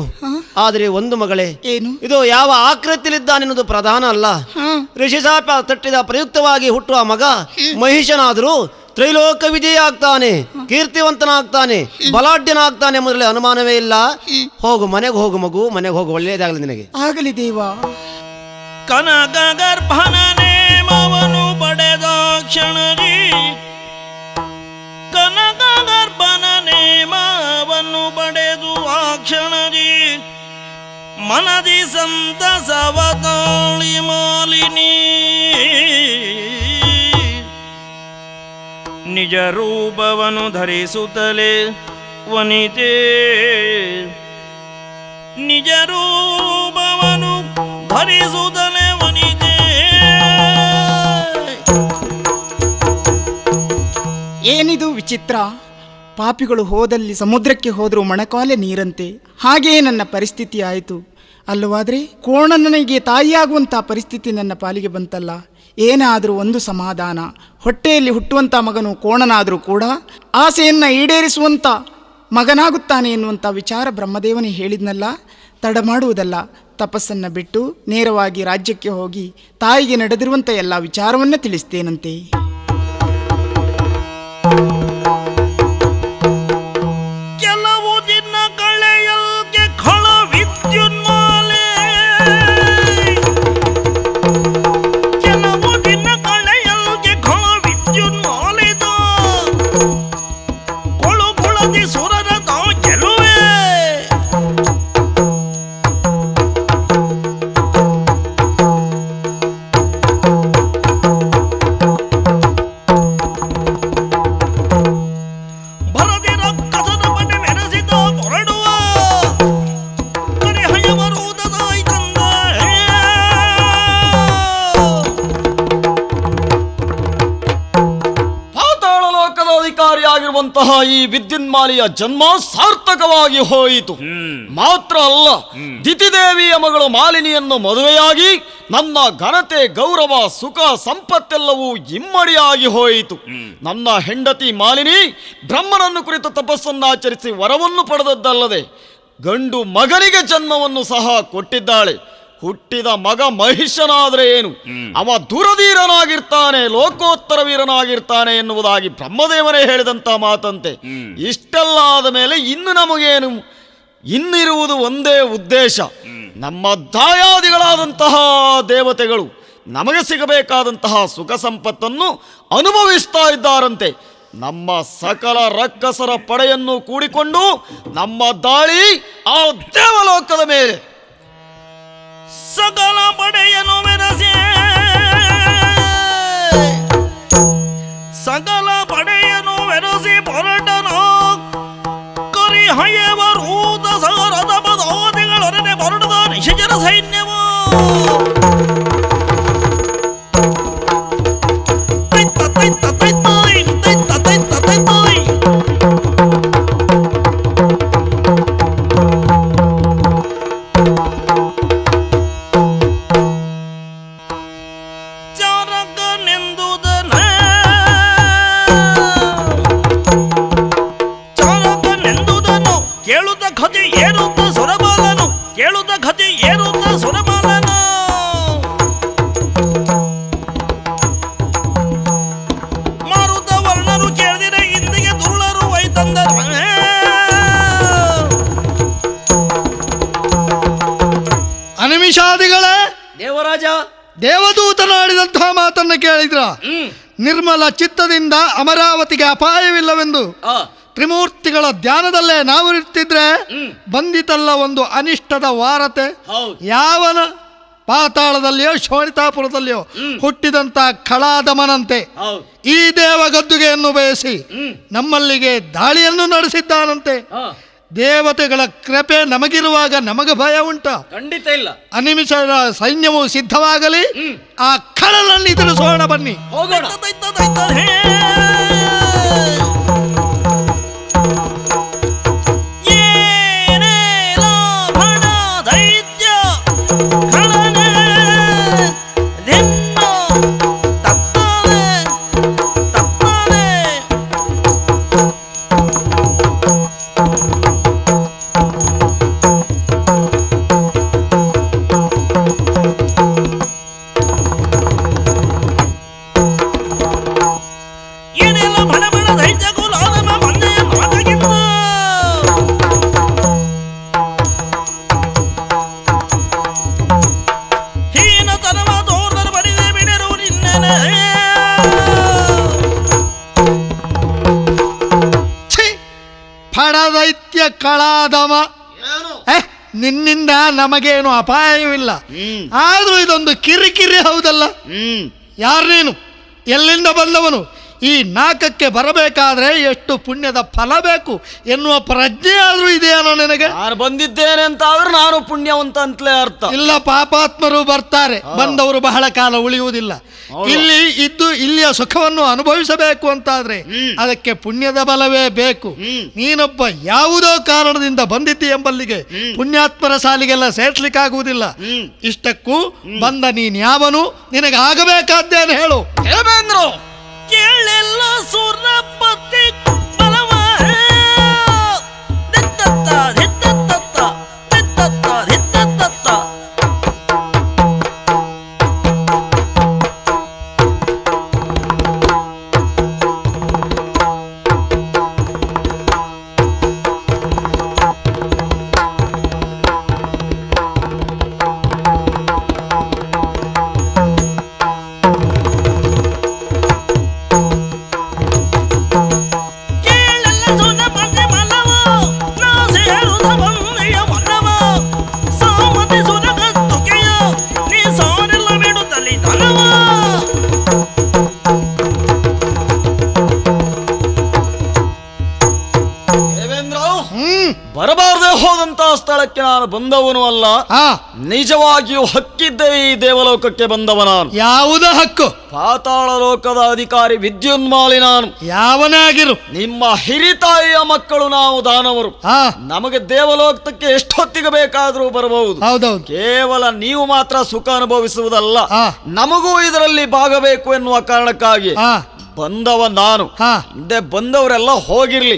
ಆದರೆ ಒಂದು ಮಗಳೇ, ಏನು? ಇದು ಯಾವ ಆಕೃತಿಯಲ್ಲಿದ್ದಾನೆನ್ನುವುದು ಪ್ರಧಾನ ಅಲ್ಲ. ಋಷಿ ಶಾಪ ತಟ್ಟಿದ ಪ್ರಯುಕ್ತವಾಗಿ ಹುಟ್ಟುವ ಮಗ ಮಹಿಷನಾದರೂ ತ್ರೈಲೋಕ ವಿಜಯ ಆಗ್ತಾನೆ, ಕೀರ್ತಿವಂತನಾಗ್ತಾನೆ, ಬಲಾಢ್ಯನಾಗ್ತಾನೆ ಎಂಬುದರಲ್ಲಿ ಅನುಮಾನವೇ ಇಲ್ಲ. ಹೋಗು, ಮನೆಗೆ ಹೋಗು ಮಗು, ಮನೆಗೆ ಹೋಗು, ಒಳ್ಳೆಯದಾಗಲಿ ನಿನಗೆ. ಆಗಲಿ ದೇವ. ಕನಕ ಗರ್ಭನ ನೇಮವನು ಪಡೆದ ಕ್ಷಣದಿ ಕನಕ ಗರ್ಭನ ನೇಮವನ್ನು ಪಡೆದು ಆ ಕ್ಷಣದಿ ಮನದಿ ಸಂತಸವ ತಾಳಿ ಮಾಲಿನಿ ನಿಜ ರೂಪವನ್ನು ಧರಿಸುತ್ತಲೇ ವನಿತೆ ನಿಜ ರೂಪವನ್ನು ಧರಿಸುತ್ತಲೇ ವನಿತೆ. ಏನಿದು ವಿಚಿತ್ರ! ಪಾಪಿಗಳು ಹೋದಲ್ಲಿ ಸಮುದ್ರಕ್ಕೆ ಹೋದರೂ ಮೊಣಕಾಲೆ ನೀರಂತೆ. ಹಾಗೆಯೇ ನನ್ನ ಪರಿಸ್ಥಿತಿ ಆಯಿತು ಅಲ್ಲವಾದರೆ ಕೋಣನನಿಗೆ ತಾಯಿಯಾಗುವಂಥ ಪರಿಸ್ಥಿತಿ ನನ್ನ ಪಾಲಿಗೆ ಬಂತಲ್ಲ. ಏನಾದರೂ ಒಂದು ಸಮಾಧಾನ. ಹೊಟ್ಟೆಯಲ್ಲಿ ಹುಟ್ಟುವಂಥ ಮಗನು ಕೋಣನಾದರೂ ಕೂಡ ಆಸೆಯನ್ನು ಈಡೇರಿಸುವಂಥ ಮಗನಾಗುತ್ತಾನೆ ಎನ್ನುವಂಥ ವಿಚಾರ ಬ್ರಹ್ಮದೇವನೇ ಹೇಳಿದ್ನಲ್ಲ. ತಡ ಮಾಡುವುದಲ್ಲ, ತಪಸ್ಸನ್ನು ಬಿಟ್ಟು ನೇರವಾಗಿ ರಾಜ್ಯಕ್ಕೆ ಹೋಗಿ ತಾಯಿಗೆ ನಡೆದಿರುವಂಥ ಎಲ್ಲ ವಿಚಾರವನ್ನೇ ತಿಳಿಸ್ತೇನಂತೆ. ಕೆಲವು ದಿನ ಕಳೆಯಲ್ಗೆ ಖಳ ವಿದ್ಯುನ್ಮಾಲೆ, ಕೆಲವು ದಿನ ಕಳೆಯಲ್ಗೆ ಖಳ ವಿದ್ಯುನ್ಮಾಲಿದ ಕೊಳು ಕೊಳದಿ ಸುರರ ತಾವು ಗೆಲುವೆ. ಅಧಿಕಾರಿಯಾಗಿರುವಂತಹ ಈ ವಿದ್ಯುನ್ಮಾಲಿಯ ಜನ್ಮ ಸಾರ್ಥಕವಾಗಿ ಹೋಯಿತು. ಮಾತ್ರ ಅಲ್ಲ, ದಿತಿದೇವಿಯ ಮಗಳು ಮಾಲಿನಿಯನ್ನು ಮದುವೆಯಾಗಿ ನನ್ನ ಘನತೆ, ಗೌರವ, ಸುಖ, ಸಂಪತ್ತೆಲ್ಲವೂ ಇಮ್ಮಡಿಯಾಗಿ ಹೋಯಿತು. ನನ್ನ ಹೆಂಡತಿ ಮಾಲಿನಿ ಬ್ರಹ್ಮನನ್ನು ಕುರಿತು ತಪಸ್ಸನ್ನಾಚರಿಸಿ ವರವನ್ನು ಪಡೆದದ್ದಲ್ಲದೆ ಗಂಡು ಮಗನಿಗೆ ಜನ್ಮವನ್ನು ಸಹ ಕೊಟ್ಟಿದ್ದಾಳೆ. ಹುಟ್ಟಿದ ಮಗ ಮಹಿಷನಾದರೆ ಏನು, ಅವ ದುರಧೀರನಾಗಿರ್ತಾನೆ, ಲೋಕೋತ್ತರ ವೀರನಾಗಿರ್ತಾನೆ ಎನ್ನುವುದಾಗಿ ಬ್ರಹ್ಮದೇವನೇ ಹೇಳಿದಂಥ ಮಾತಂತೆ. ಇಷ್ಟೆಲ್ಲ ಆದ ಮೇಲೆ ಇನ್ನು ನಮಗೇನು? ಇನ್ನಿರುವುದು ಒಂದೇ ಉದ್ದೇಶ. ನಮ್ಮ ದಾಯಾದಿಗಳಾದಂತಹ ದೇವತೆಗಳು ನಮಗೆ ಸಿಗಬೇಕಾದಂತಹ ಸುಖ ಸಂಪತ್ತನ್ನು ಅನುಭವಿಸ್ತಾ ಇದ್ದಾರಂತೆ. ನಮ್ಮ ಸಕಲ ರಕ್ಕಸರ ಪಡೆಯನ್ನು ಕೂಡಿಕೊಂಡು ನಮ್ಮ ದಾಳಿ ಆ ದೇವಲೋಕದ ಮೇಲೆ. ಸಕಲ ಪಡೆಯನ್ನು ಮೆರೆಸಿ, ಸಕಲ ಪಡೆಯನ್ನು ಮೆರೆಸಿ ಹೊರಟನು ಕರಿಹಯವರು ಸಹರದ ಪದಾದಿಗಳೊಡನೆ ಹೊರಟದ ನಿಶಜರ ಸೈನ್ಯವು. ಕೇಳುತ್ತ ಕಥೆ ಏರುತ್ತ ಸುರಬಾಲನು, ಕೇಳುತ್ತ ಕಥೆ ಏರುತ್ತ ಸುರಬಾಲನು. ಮಾರುತ ವರ್ಣರು ಕೇಳಿದರೆ ಇಂದಿಗೆ ದುರುಳರು ವೈತಂದರು. ಅನಿಮಿಷಾದಿಗಳೇ, ದೇವರಾಜ, ದೇವದೂತನಾಡಿದಂತಹ ಮಾತನ್ನು ಕೇಳಿದ್ರ? ನಿರ್ಮಲ ಚಿತ್ತದಿಂದ ಅಮರಾವತಿಗೆ ಅಪಾಯವಿಲ್ಲವೆಂದು ತ್ರಿಮೂರ್ತಿಗಳ ಧ್ಯಾನದಲ್ಲೇ ನಾವು ಇರ್ತಿದ್ರೆ ಬಂದಿತಲ್ಲ ಒಂದು ಅನಿಷ್ಟದ ವಾರತೆ. ಯಾವನ ಪಾತಾಳದಲ್ಲಿಯೋ ಶೋಣಿತಾಪುರದಲ್ಲಿಯೋ ಹುಟ್ಟಿದಂತ ಖಳಾದಮನಂತೆ ಈ ದೇವಗದ್ದುಗೆಯನ್ನು ಬಯಸಿ ನಮ್ಮಲ್ಲಿಗೆ ದಾಳಿಯನ್ನು ನಡೆಸಿದ್ದಾನಂತೆ. ದೇವತೆಗಳ ಕೃಪೆ ನಮಗಿರುವಾಗ ನಮಗೆ ಭಯ ಉಂಟ? ಖಂಡಿತ ಇಲ್ಲ. ಅನಿಮಿಷರ ಸೈನ್ಯವು ಸಿದ್ಧವಾಗಲಿ, ಆ ಖಳಲನ್ನು ಎದುರಿಸೋಣ ಬನ್ನಿ. ಹೋಗೋಣ. ಫಡದೈತ್ಯ ಕಳಾದಮ, ನಿನ್ನಿಂದ ನಮಗೇನು ಅಪಾಯವಿಲ್ಲ. ಆದ್ರೂ ಇದೊಂದು ಕಿರಿಕಿರಿ ಹೌದಲ್ಲ? ಯಾರು ನೀನು? ಎಲ್ಲಿಂದ ಬಂದವನು? ಈ ನಾಲ್ಕಕ್ಕೆ ಬರಬೇಕಾದ್ರೆ ಎಷ್ಟು ಪುಣ್ಯದ ಫಲ ಬೇಕು ಎನ್ನುವ ಪ್ರಜ್ಞೆ ಆದ್ರೂ ಇದೆಯೇನೋ ನಿನಗೆ? ನಾನು ಬಂದಿದ್ದೇನೆ ಅಂತ ಆದ್ರೆ ನಾನು ಪುಣ್ಯವಂತ ಅಂತಲೇ ಅರ್ಥ. ಇಲ್ಲ, ಪಾಪಾತ್ಮರು ಬರ್ತಾರೆ, ಬಂದವರು ಬಹಳ ಕಾಲ ಉಳಿಯುವುದಿಲ್ಲ. ಇಲ್ಲಿ ಇದ್ದು ಇಲ್ಲಿಯ ಸುಖವನ್ನು ಅನುಭವಿಸಬೇಕು ಅಂತಾದ್ರೆ ಅದಕ್ಕೆ ಪುಣ್ಯದ ಬಲವೇ ಬೇಕು. ನೀನೊಬ್ಬ ಯಾವುದೋ ಕಾರಣದಿಂದ ಬಂದಿದ್ದಿ ಎಂಬಲ್ಲಿಗೆ ಪುಣ್ಯಾತ್ಮರ ಸಾಲಿಗೆಲ್ಲ ಸೇರ್ಸ್ಲಿಕ್ಕಾಗುವುದಿಲ್ಲ. ಇಷ್ಟಕ್ಕೂ ಬಂದ ನೀನ್ ಯಾವನು, ನಿನಗೆ ಆಗಬೇಕಾದ್ದೇನು ಹೇಳು? ದೇವೇಂದ್ರ, ಕೇಳೆಲ್ಲ ಸುರಪತಿ ಬಲವ ದಿತ್ತತ್ತ ದಿತ್ತತ್ತ ದಿತ್ತತ್ತ ದಿತ್ತತ್ತ. ಬರಬಾರದೆ ಹೋದಂತ ಸ್ಥಳಕ್ಕೆ ನಾನು ಬಂದವನು ಅಲ್ಲ, ನಿಜವಾಗಿಯೂ ಹಕ್ಕಿದ್ದೇ ಈ ದೇವಲೋಕಕ್ಕೆ ಬಂದವ ನಾನು. ಯಾವುದ ಹಕ್ಕು? ಪಾತಾಳ ಲೋಕದ ಅಧಿಕಾರಿ ವಿದ್ಯುನ್ಮಾಲಿ ನಾನು. ಯಾವನೇ ಆಗಿರು, ನಿಮ್ಮ ಹಿರಿತಾಯಿಯ ಮಕ್ಕಳು ನಾವು ದಾನವರು. ನಮಗೆ ದೇವಲೋಕಕ್ಕೆ ಎಷ್ಟೊತ್ತಿಗೆ ಬೇಕಾದ್ರೂ ಬರಬಹುದು. ಹೌದೌದು. ಕೇವಲ ನೀವು ಮಾತ್ರ ಸುಖ ಅನುಭವಿಸುವುದಲ್ಲ, ನಮಗೂ ಇದರಲ್ಲಿ ಭಾಗಬೇಕು ಎನ್ನುವ ಕಾರಣಕ್ಕಾಗಿ ಬಂದವ ನಾನು. ಹಿಂದೆ ಬಂದವರೆಲ್ಲ ಹೋಗಿರ್ಲಿ,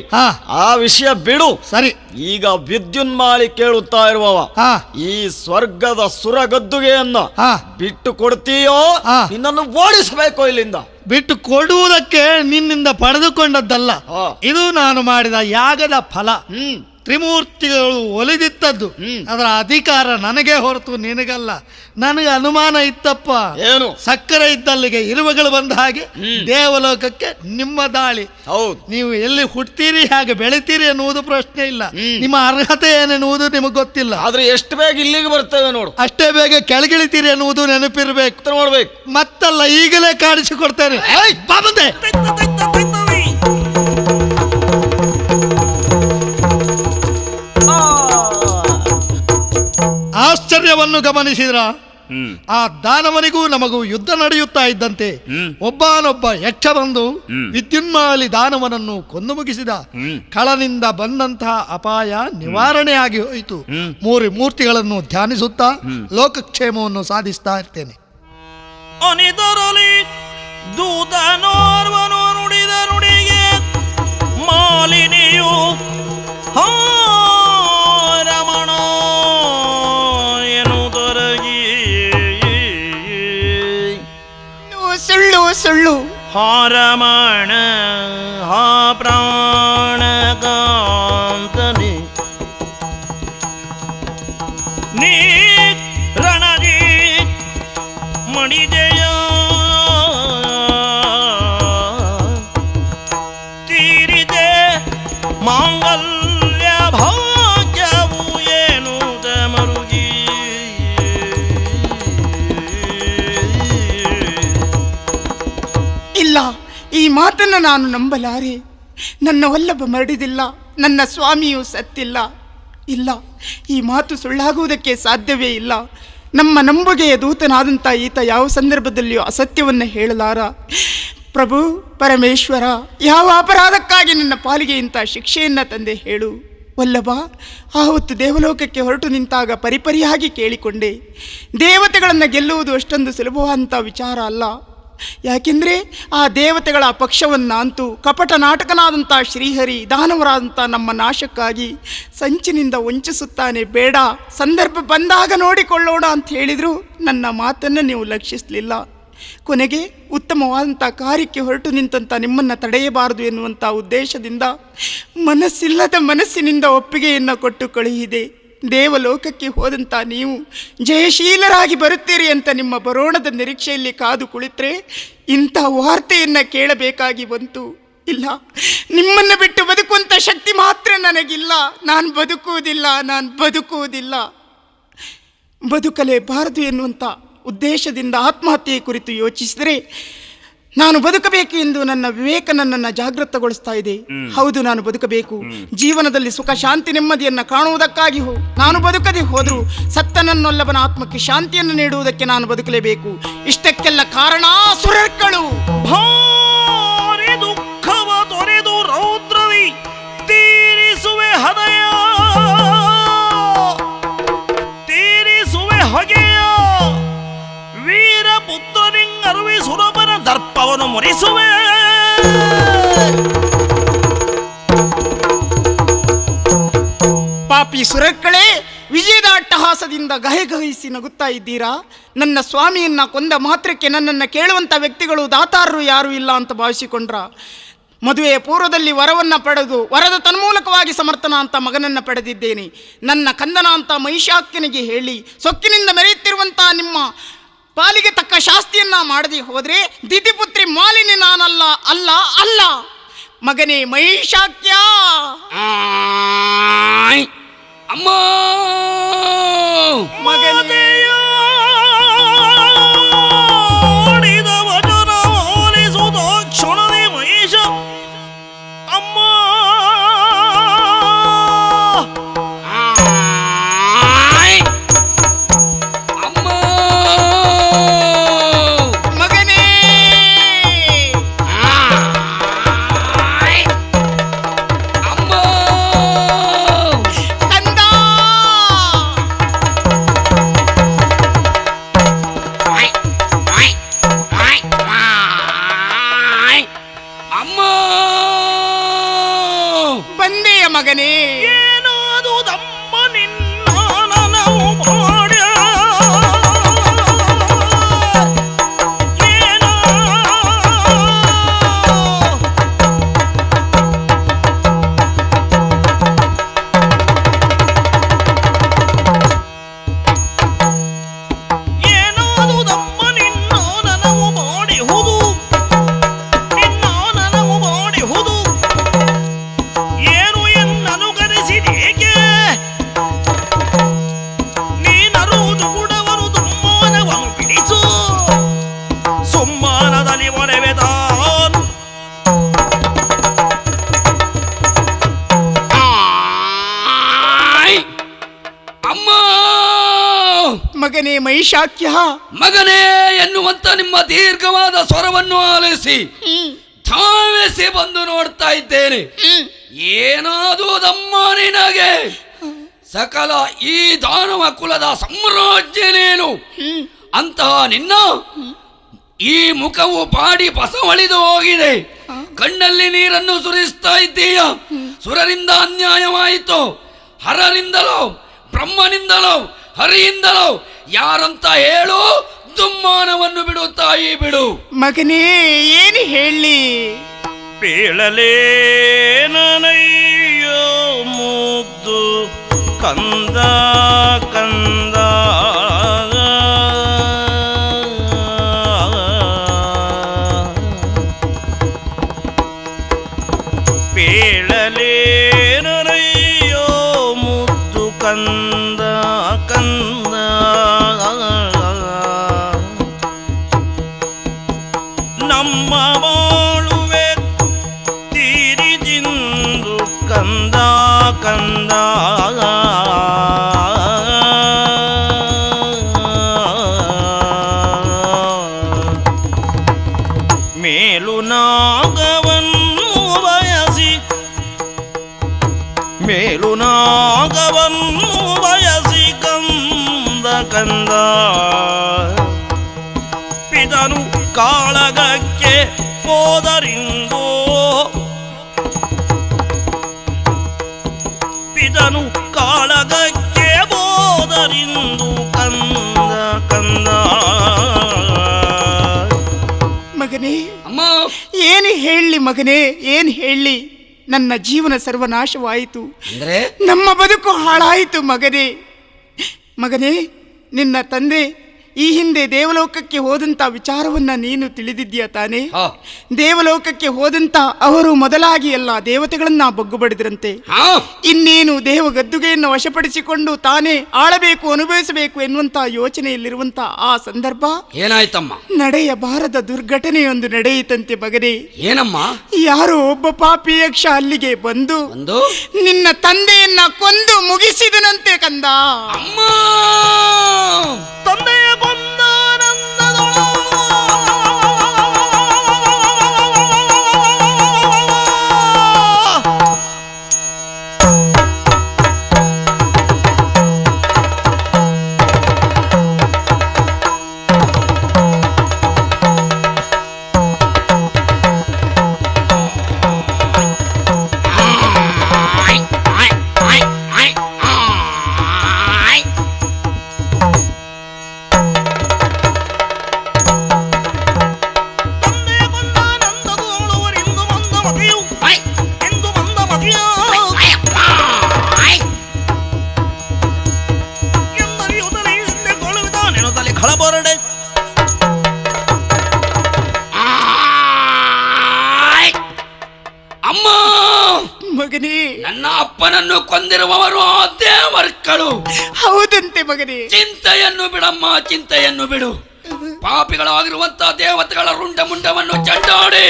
ಆ ವಿಷಯ ಬಿಡು. ಸರಿ, ಈಗ ವಿದ್ಯುನ್ಮಾಲಿ ಕೇಳುತ್ತಾ ಇರುವವ ಈ ಸ್ವರ್ಗದ ಸುರಗದ್ದುಗೆಯನ್ನ ಬಿಟ್ಟು ಕೊಡ್ತೀಯೋ ನಿನ್ನನ್ನು ಓಡಿಸಬೇಕೋ ಇಲ್ಲಿಂದ? ಬಿಟ್ಟು ಕೊಡುವುದಕ್ಕೆ ನಿನ್ನಿಂದ ಪಡೆದುಕೊಂಡದ್ದಲ್ಲ, ಇದು ನಾನು ಮಾಡಿದ ಯಾಗದ ಫಲ. ತ್ರಿಮೂರ್ತಿಗಳು ಒಲಿದಿತ್ತದ್ದು, ಅದರ ಅಧಿಕಾರ ನನಗೆ ಹೊರತು ನಿನಗಲ್ಲ. ನನಗೆ ಅನುಮಾನ ಇತ್ತಪ್ಪ, ಏನು? ಸಕ್ಕರೆ ಇದ್ದಲ್ಲಿಗೆ ಇರುವೆಗಳು ಬಂದ ಹಾಗೆ ದೇವಲೋಕಕ್ಕೆ ನಿಮ್ಮ ದಾಳಿ. ಹೌದು, ನೀವು ಎಲ್ಲಿ ಹುಡ್ತೀರಿ, ಹೇಗೆ ಬೆಳಿತೀರಿ ಎನ್ನುವುದು ಪ್ರಶ್ನೆ ಇಲ್ಲ. ನಿಮ್ಮ ಅರ್ಹತೆ ಏನೆನ್ನುವುದು ನಿಮಗೆ ಗೊತ್ತಿಲ್ಲ. ಆದ್ರೆ ಎಷ್ಟು ಬೇಗ ಇಲ್ಲಿಗೆ ಬರ್ತೇವೆ ನೋಡು, ಅಷ್ಟೇ ಬೇಗ ಕೆಳಗಿಳಿತೀರಿ ಎನ್ನುವುದು ನೆನಪಿರ್ಬೇಕು. ನೋಡ್ಬೇಕು. ಮತ್ತಲ್ಲ, ಈಗಲೇ ಕಾಣಿಸಿಕೊಡ್ತೇನೆ. ಬಾಬಂದೆ ಆಶ್ಚರ್ಯವನ್ನು ಗಮನಿಸಿದ್ರ? ಆ ದಾನವನಿಗೂ ನಮಗೂ ಯುದ್ಧ ನಡೆಯುತ್ತಾ ಇದ್ದಂತೆ ಒಬ್ಬನೊಬ್ಬ ಯಕ್ಷ ಬಂದು ವಿದ್ಯುನ್ಮಾಲಿ ದಾನವನನ್ನು ಕೊಂದು ಮುಗಿಸಿದ. ಕಳನಿಂದ ಬಂದಂತಹ ಅಪಾಯ ನಿವಾರಣೆಯಾಗಿ ಹೋಯಿತು. ಮೂರ್ತಿಗಳನ್ನು ಧ್ಯಾನಿಸುತ್ತಾ ಲೋಕಕ್ಷೇಮವನ್ನು ಸಾಧಿಸ್ತಾ ಇರ್ತೇನೆ. ಅನಿದರಲಿ ದೂತನೋರ್ವನು ನುಡಿದ ನುಡಿಗೆ ಮಾಲಿನಿಯು ರಮಣ ಎನ್ನುವುದರಗಿ ಸುಳ್ಳು ಸುಳ್ಳು ಹಾರಮಣ ಹಾ ಪ್ರಾಣಕಾಂತನಿ ನೀ ರಣಜಿ ಮಣಿಜಯ ತೀರಿದೆ ಮಾಂಗಲ್ಯ ಭಾಗ್ಯವು ಏನು ಮರುಗಿ ಇಲ್ಲ, ಈ ಮಾತನ್ನು ನಾನು ನಂಬಲಾರೆ. ನನ್ನ ವಲ್ಲಭ ಮರಡಿದಿಲ್ಲ, ನನ್ನ ಸ್ವಾಮಿಯೂ ಸತ್ತಿಲ್ಲ. ಇಲ್ಲ, ಈ ಮಾತು ಸುಳ್ಳಾಗುವುದಕ್ಕೆ ಸಾಧ್ಯವೇ ಇಲ್ಲ. ನಮ್ಮ ನಂಬುಗೆಯ ದೂತನಾದಂಥ ಈತ ಯಾವ ಸಂದರ್ಭದಲ್ಲಿಯೂ ಅಸತ್ಯವನ್ನು ಹೇಳಲಾರ. ಪ್ರಭು ಪರಮೇಶ್ವರ, ಯಾವ ಅಪರಾಧಕ್ಕಾಗಿ ನನ್ನ ಪಾಲಿಗೆ ಇಂಥ ಶಿಕ್ಷೆಯನ್ನು ತಂದೆ ಹೇಳು. ವಲ್ಲಭ, ಆ ಹೊತ್ತು ದೇವಲೋಕಕ್ಕೆ ಹೊರಟು ನಿಂತಾಗ ಪರಿಪರಿಯಾಗಿ ಕೇಳಿಕೊಂಡೆ, ದೇವತೆಗಳನ್ನು ಗೆಲ್ಲುವುದು ಅಷ್ಟೊಂದು ಸುಲಭವಾದಂಥ ವಿಚಾರ ಅಲ್ಲ. ಯಾಕೆಂದರೆ ಆ ದೇವತೆಗಳ ಪಕ್ಷವನ್ನಂತೂ ಕಪಟ ನಾಟಕನಾದಂಥ ಶ್ರೀಹರಿ ದಾನವರಾದಂಥ ನಮ್ಮ ನಾಶಕ್ಕಾಗಿ ಸಂಚಿನಿಂದ ವಂಚಿಸುತ್ತಾನೆ. ಬೇಡ, ಸಂದರ್ಭ ಬಂದಾಗ ನೋಡಿಕೊಳ್ಳೋಣ ಅಂತ ಹೇಳಿದರೂ ನನ್ನ ಮಾತನ್ನು ನೀವು ಲಕ್ಷಿಸಲಿಲ್ಲ. ಕೊನೆಗೆ ಉತ್ತಮವಾದಂಥ ಕಾರ್ಯಕ್ಕೆ ಹೊರಟು ನಿಂತಂಥ ನಿಮ್ಮನ್ನು ತಡೆಯಬಾರದು ಎನ್ನುವಂಥ ಉದ್ದೇಶದಿಂದ ಮನಸ್ಸಿಲ್ಲದ ಮನಸ್ಸಿನಿಂದ ಒಪ್ಪಿಗೆಯನ್ನು ಕೊಟ್ಟು ಕಳುಹಿದೆ. ದೇವಲೋಕಕ್ಕೆ ಹೋದಂಥ ನೀವು ಜಯಶೀಲರಾಗಿ ಬರುತ್ತೀರಿ ಅಂತ ನಿಮ್ಮ ಬರೋಣದ ನಿರೀಕ್ಷೆಯಲ್ಲಿ ಕಾದು ಕುಳಿತರೆ ಇಂಥ ವಾರ್ತೆಯನ್ನು ಕೇಳಬೇಕಾಗಿ ಬಂತು. ಇಲ್ಲ, ನಿಮ್ಮನ್ನು ಬಿಟ್ಟು ಬದುಕುವಂಥ ಶಕ್ತಿ ಮಾತ್ರ ನನಗಿಲ್ಲ. ನಾನು ಬದುಕುವುದಿಲ್ಲ. ಬದುಕಲೇಬಾರದು ಎನ್ನುವಂಥ ಉದ್ದೇಶದಿಂದ ಆತ್ಮಹತ್ಯೆ ಕುರಿತು ಯೋಚಿಸಿದರೆ ನಾನು ಬದುಕಬೇಕು ಎಂದು ನನ್ನ ವಿವೇಕ ನನ್ನನ್ನು ಜಾಗೃತಗೊಳಿಸ್ತಾ ಇದೆ. ಹೌದು, ನಾನು ಬದುಕಬೇಕು. ಜೀವನದಲ್ಲಿ ಸುಖ ಶಾಂತಿ ನೆಮ್ಮದಿಯನ್ನು ಕಾಣುವುದಕ್ಕಾಗಿ ನಾನು ಬದುಕದೆ ಹೋದರೂ ಸತ್ತ ನನ್ನೊಲ್ಲವನ ಆತ್ಮಕ್ಕೆ ಶಾಂತಿಯನ್ನು ನೀಡುವುದಕ್ಕೆ ನಾನು ಬದುಕಲೇಬೇಕು. ಇಷ್ಟಕ್ಕೆಲ್ಲ ಕಾರಣ ಸುರರ್ಗಳು. ಭಾರಿ ದುಃಖವ ತೊರೆದು ರೌದ್ರವಿ ತೀರಿಸುವೆ ಹೃದಯ, ತೀರಿಸುವೆ ಹೊಗೆಯ ವೀರಪುತ್ರನಿಂಗರುವಿ ಸುರಬನ ದರ್ಪವನ್ನು ಮುರಿಸುವೆ. ಪಾಪಿ ಸುರರ್ಗಳೇ, ವಿಜಯದ ಅಟ್ಟಹಾಸದಿಂದ ಗಹಿಗಹಿಸಿ ನಗುತ್ತಾ ಇದ್ದೀರಾ? ನನ್ನ ಸ್ವಾಮಿಯನ್ನ ಕೊಂದ ಮಾತ್ರಕ್ಕೆ ನನ್ನನ್ನು ಕೇಳುವಂಥ ವ್ಯಕ್ತಿಗಳು ದಾತಾರರು ಯಾರೂ ಇಲ್ಲ ಅಂತ ಭಾವಿಸಿಕೊಂಡ್ರ? ಮದುವೆಯ ಪೂರ್ವದಲ್ಲಿ ವರವನ್ನು ಪಡೆದು ವರದ ತನ್ಮೂಲಕವಾಗಿ ಸಮರ್ಥನ ಅಂತ ಮಗನನ್ನು ಪಡೆದಿದ್ದೇನೆ. ನನ್ನ ಕಂದನ ಅಂತ ಮಹಿಷಾಕ್ಯನಿಗೆ ಹೇಳಿ ಸೊಕ್ಕಿನಿಂದ ಮೆರೆಯುತ್ತಿರುವಂಥ ನಿಮ್ಮ ಪಾಲಿಗೆ ತಕ್ಕ ಶಾಸ್ತಿಯನ್ನ ಮಾಡದೆ ಹೋದರೆ ದಿತಿಪುತ್ರಿ ಮಾಲಿನಿ ನಾನಲ್ಲ, ಅಲ್ಲ ಅಲ್ಲ. ಮಗನೇ ಮಹಿಷಾಕ್ಯ, ಅಮ್ಮ ಮಗನೇ ಕ್ಷಣದೇ ಮಹೇಶ ಅಮ್ಮ ಮಗನೇ ಕಂದ. ಬಂದೆಯ ಮಗನೇ. ಏನಾದು ದಮ್ಮ ನಿನ್ನ ನನವು ಮಾಡ್ಯ, ಏನೋ ಏನಾದು ದಮ್ಮ ನಿನ್ನ ನನವು ಮಾಡಿಹುದು, ನಿನ್ನ ನನವು ಮಾಡಿಹುದು. ಏನು ಎನ್ನನುಗರಿಸಿದೇಕೆ ನೀನರುವುದು ಗುಡವರು ದುಮ್ಮಾನವನ್ನು ಬಿಡಿಸು. ಸುಮ್ಮಾನದಲ್ಲಿ ಒಣವೆದಾನು ಅಮ್ಮ ಮಗನೇ ಮಹಿಷಾಕ್ಯ, ಮಗನೇ ಎನ್ನುವಂತ ನಿಮ್ಮ ದೀರ್ಘವಾದ ಸ್ವರವನ್ನು ಆಲಿಸಿ ಧಾವಿಸಿ ಬಂದು ನೋಡ್ತಾ ಇದ್ದೇನೆ. ಏನಾದುದಮ್ಮ ನಿನಗೆ? ಸಕಲ ಈ ದಾನವ ಕುಲದ ಸಾಮ್ರಾಜ್ಯನೇನು? ಅಂತಹ ನಿನ್ನ ಈ ಮುಖವು ಬಾಡಿ ಬಸವಳಿದು ಹೋಗಿದೆ. ಕಣ್ಣಲ್ಲಿ ನೀರನ್ನು ಸುರಿಸ್ತಾ ಇದ್ದೀಯ. ಸುರರಿಂದ ಅನ್ಯಾಯವಾಯಿತು. ಹರರಿಂದಲೋ ಬ್ರಹ್ಮನಿಂದಲೋ ಹರಿಯಿಂದಲೋ ಯಾರಂತ ಹೇಳು? ದುಮ್ಮಾನವನ್ನು ಬಿಡು ತಾಯಿ, ಬಿಡು. ಮಗನೇ ಏನು ಹೇಳಿ? ಬೀಳಲೇ ನನಯ್ಯೋ ಮುದ್ದು ಕಂದ ಕಂದ, ಬೀಳಲೇ ನನಯ್ಯೋ ಮುದ್ದು ಕಂದ ಕಂದ, ನಮ್ಮ ಬಾಳುವೆ ತೀರಿದಿಂದು ಕಂದ ಕಂದ. ಮೇಲು ನಾಗವನ್ನು ಬಯಸಿ, ಮೇಲು ನಾಗವನ್ನು ಬಯಸಿ ಕಂದ ಕಂದ. ಪಿದನು ಕಾಳಗಕ್ಕೆ ಹೋದರಿಂದೋ, ಪಿದನು ಕಾಳಗಕ್ಕೆ ಹೋದರಿಂದು ಕಂದ ಕಂದ. ಮಗನೇ ಅಮ್ಮ ಏನು ಹೇಳಿ? ಮಗನೇ ಏನು ಹೇಳಿ? ನನ್ನ ಜೀವನ ಸರ್ವನಾಶವಾಯಿತು, ಅಂದ್ರೆ ನಮ್ಮ ಬದುಕು ಹಾಳಾಯಿತು. ಮಗನೇ ಮಗನೇ, ನಿನ್ನ ತಂದೆ ಈ ಹಿಂದೆ ದೇವಲೋಕಕ್ಕೆ ಹೋದಂತ ವಿಚಾರವನ್ನ ನೀನು ತಿಳಿದಿದ್ದೀಯ ತಾನೇ? ಹಾ. ದೇವಲೋಕಕ್ಕೆ ಹೋದಂತ ಅವರು ಮೊದಲಾಗಿ ಎಲ್ಲ ದೇವತೆಗಳನ್ನ ಬಗ್ಗುಬಡಿದ್ರಂತೆ. ಹಾ. ಇನ್ನೇನು ದೇವ ಗದ್ದುಗೆಯನ್ನು ವಶಪಡಿಸಿಕೊಂಡು ತಾನೇ ಆಳಬೇಕು, ಅನುಭವಿಸಬೇಕು ಎನ್ನುವಂತ ಯೋಚನೆಯಲ್ಲಿರುವಂತ ಆ ಸಂದರ್ಭ ಏನಾಯ್ತಮ್ಮ? ನಡೆಯಬಾರದ ದುರ್ಘಟನೆಯೊಂದು ನಡೆಯಿತಂತೆ ಮಗನೇ. ಏನಮ್ಮ? ಯಾರೋ ಒಬ್ಬ ಪಾಪಿ ಯಕ್ಷ ಅಲ್ಲಿಗೆ ಬಂದು ಒಂದು ನಿನ್ನ ತಂದೆಯನ್ನ ಕೊಂದು ಮುಗಿಸಿದನಂತೆ ಕಂದ. ಅಮ್ಮ ತಂದೆಯ ಕೊಂದಾನಂದದೊಳು ಖಳಬೊರಡೆ ಅಮ್ಮ ಮಗನೇ, ನನ್ನ ಅಪ್ಪನನ್ನು ಕೊಂದಿರುವವರು ಆ ದೇವರ್ಗಳು. ಹೌದಂತೆ ಮಗನೇ. ಚಿಂತೆಯನ್ನು ಬಿಡಮ್ಮ, ಚಿಂತೆಯನ್ನು ಬಿಡು. ಪಾಪಿಗಳಾಗಿರುವಂತಹ ದೇವತೆಗಳ ರುಂಡ ಮುಂಡವನ್ನು ಚಂಡಾಡಿ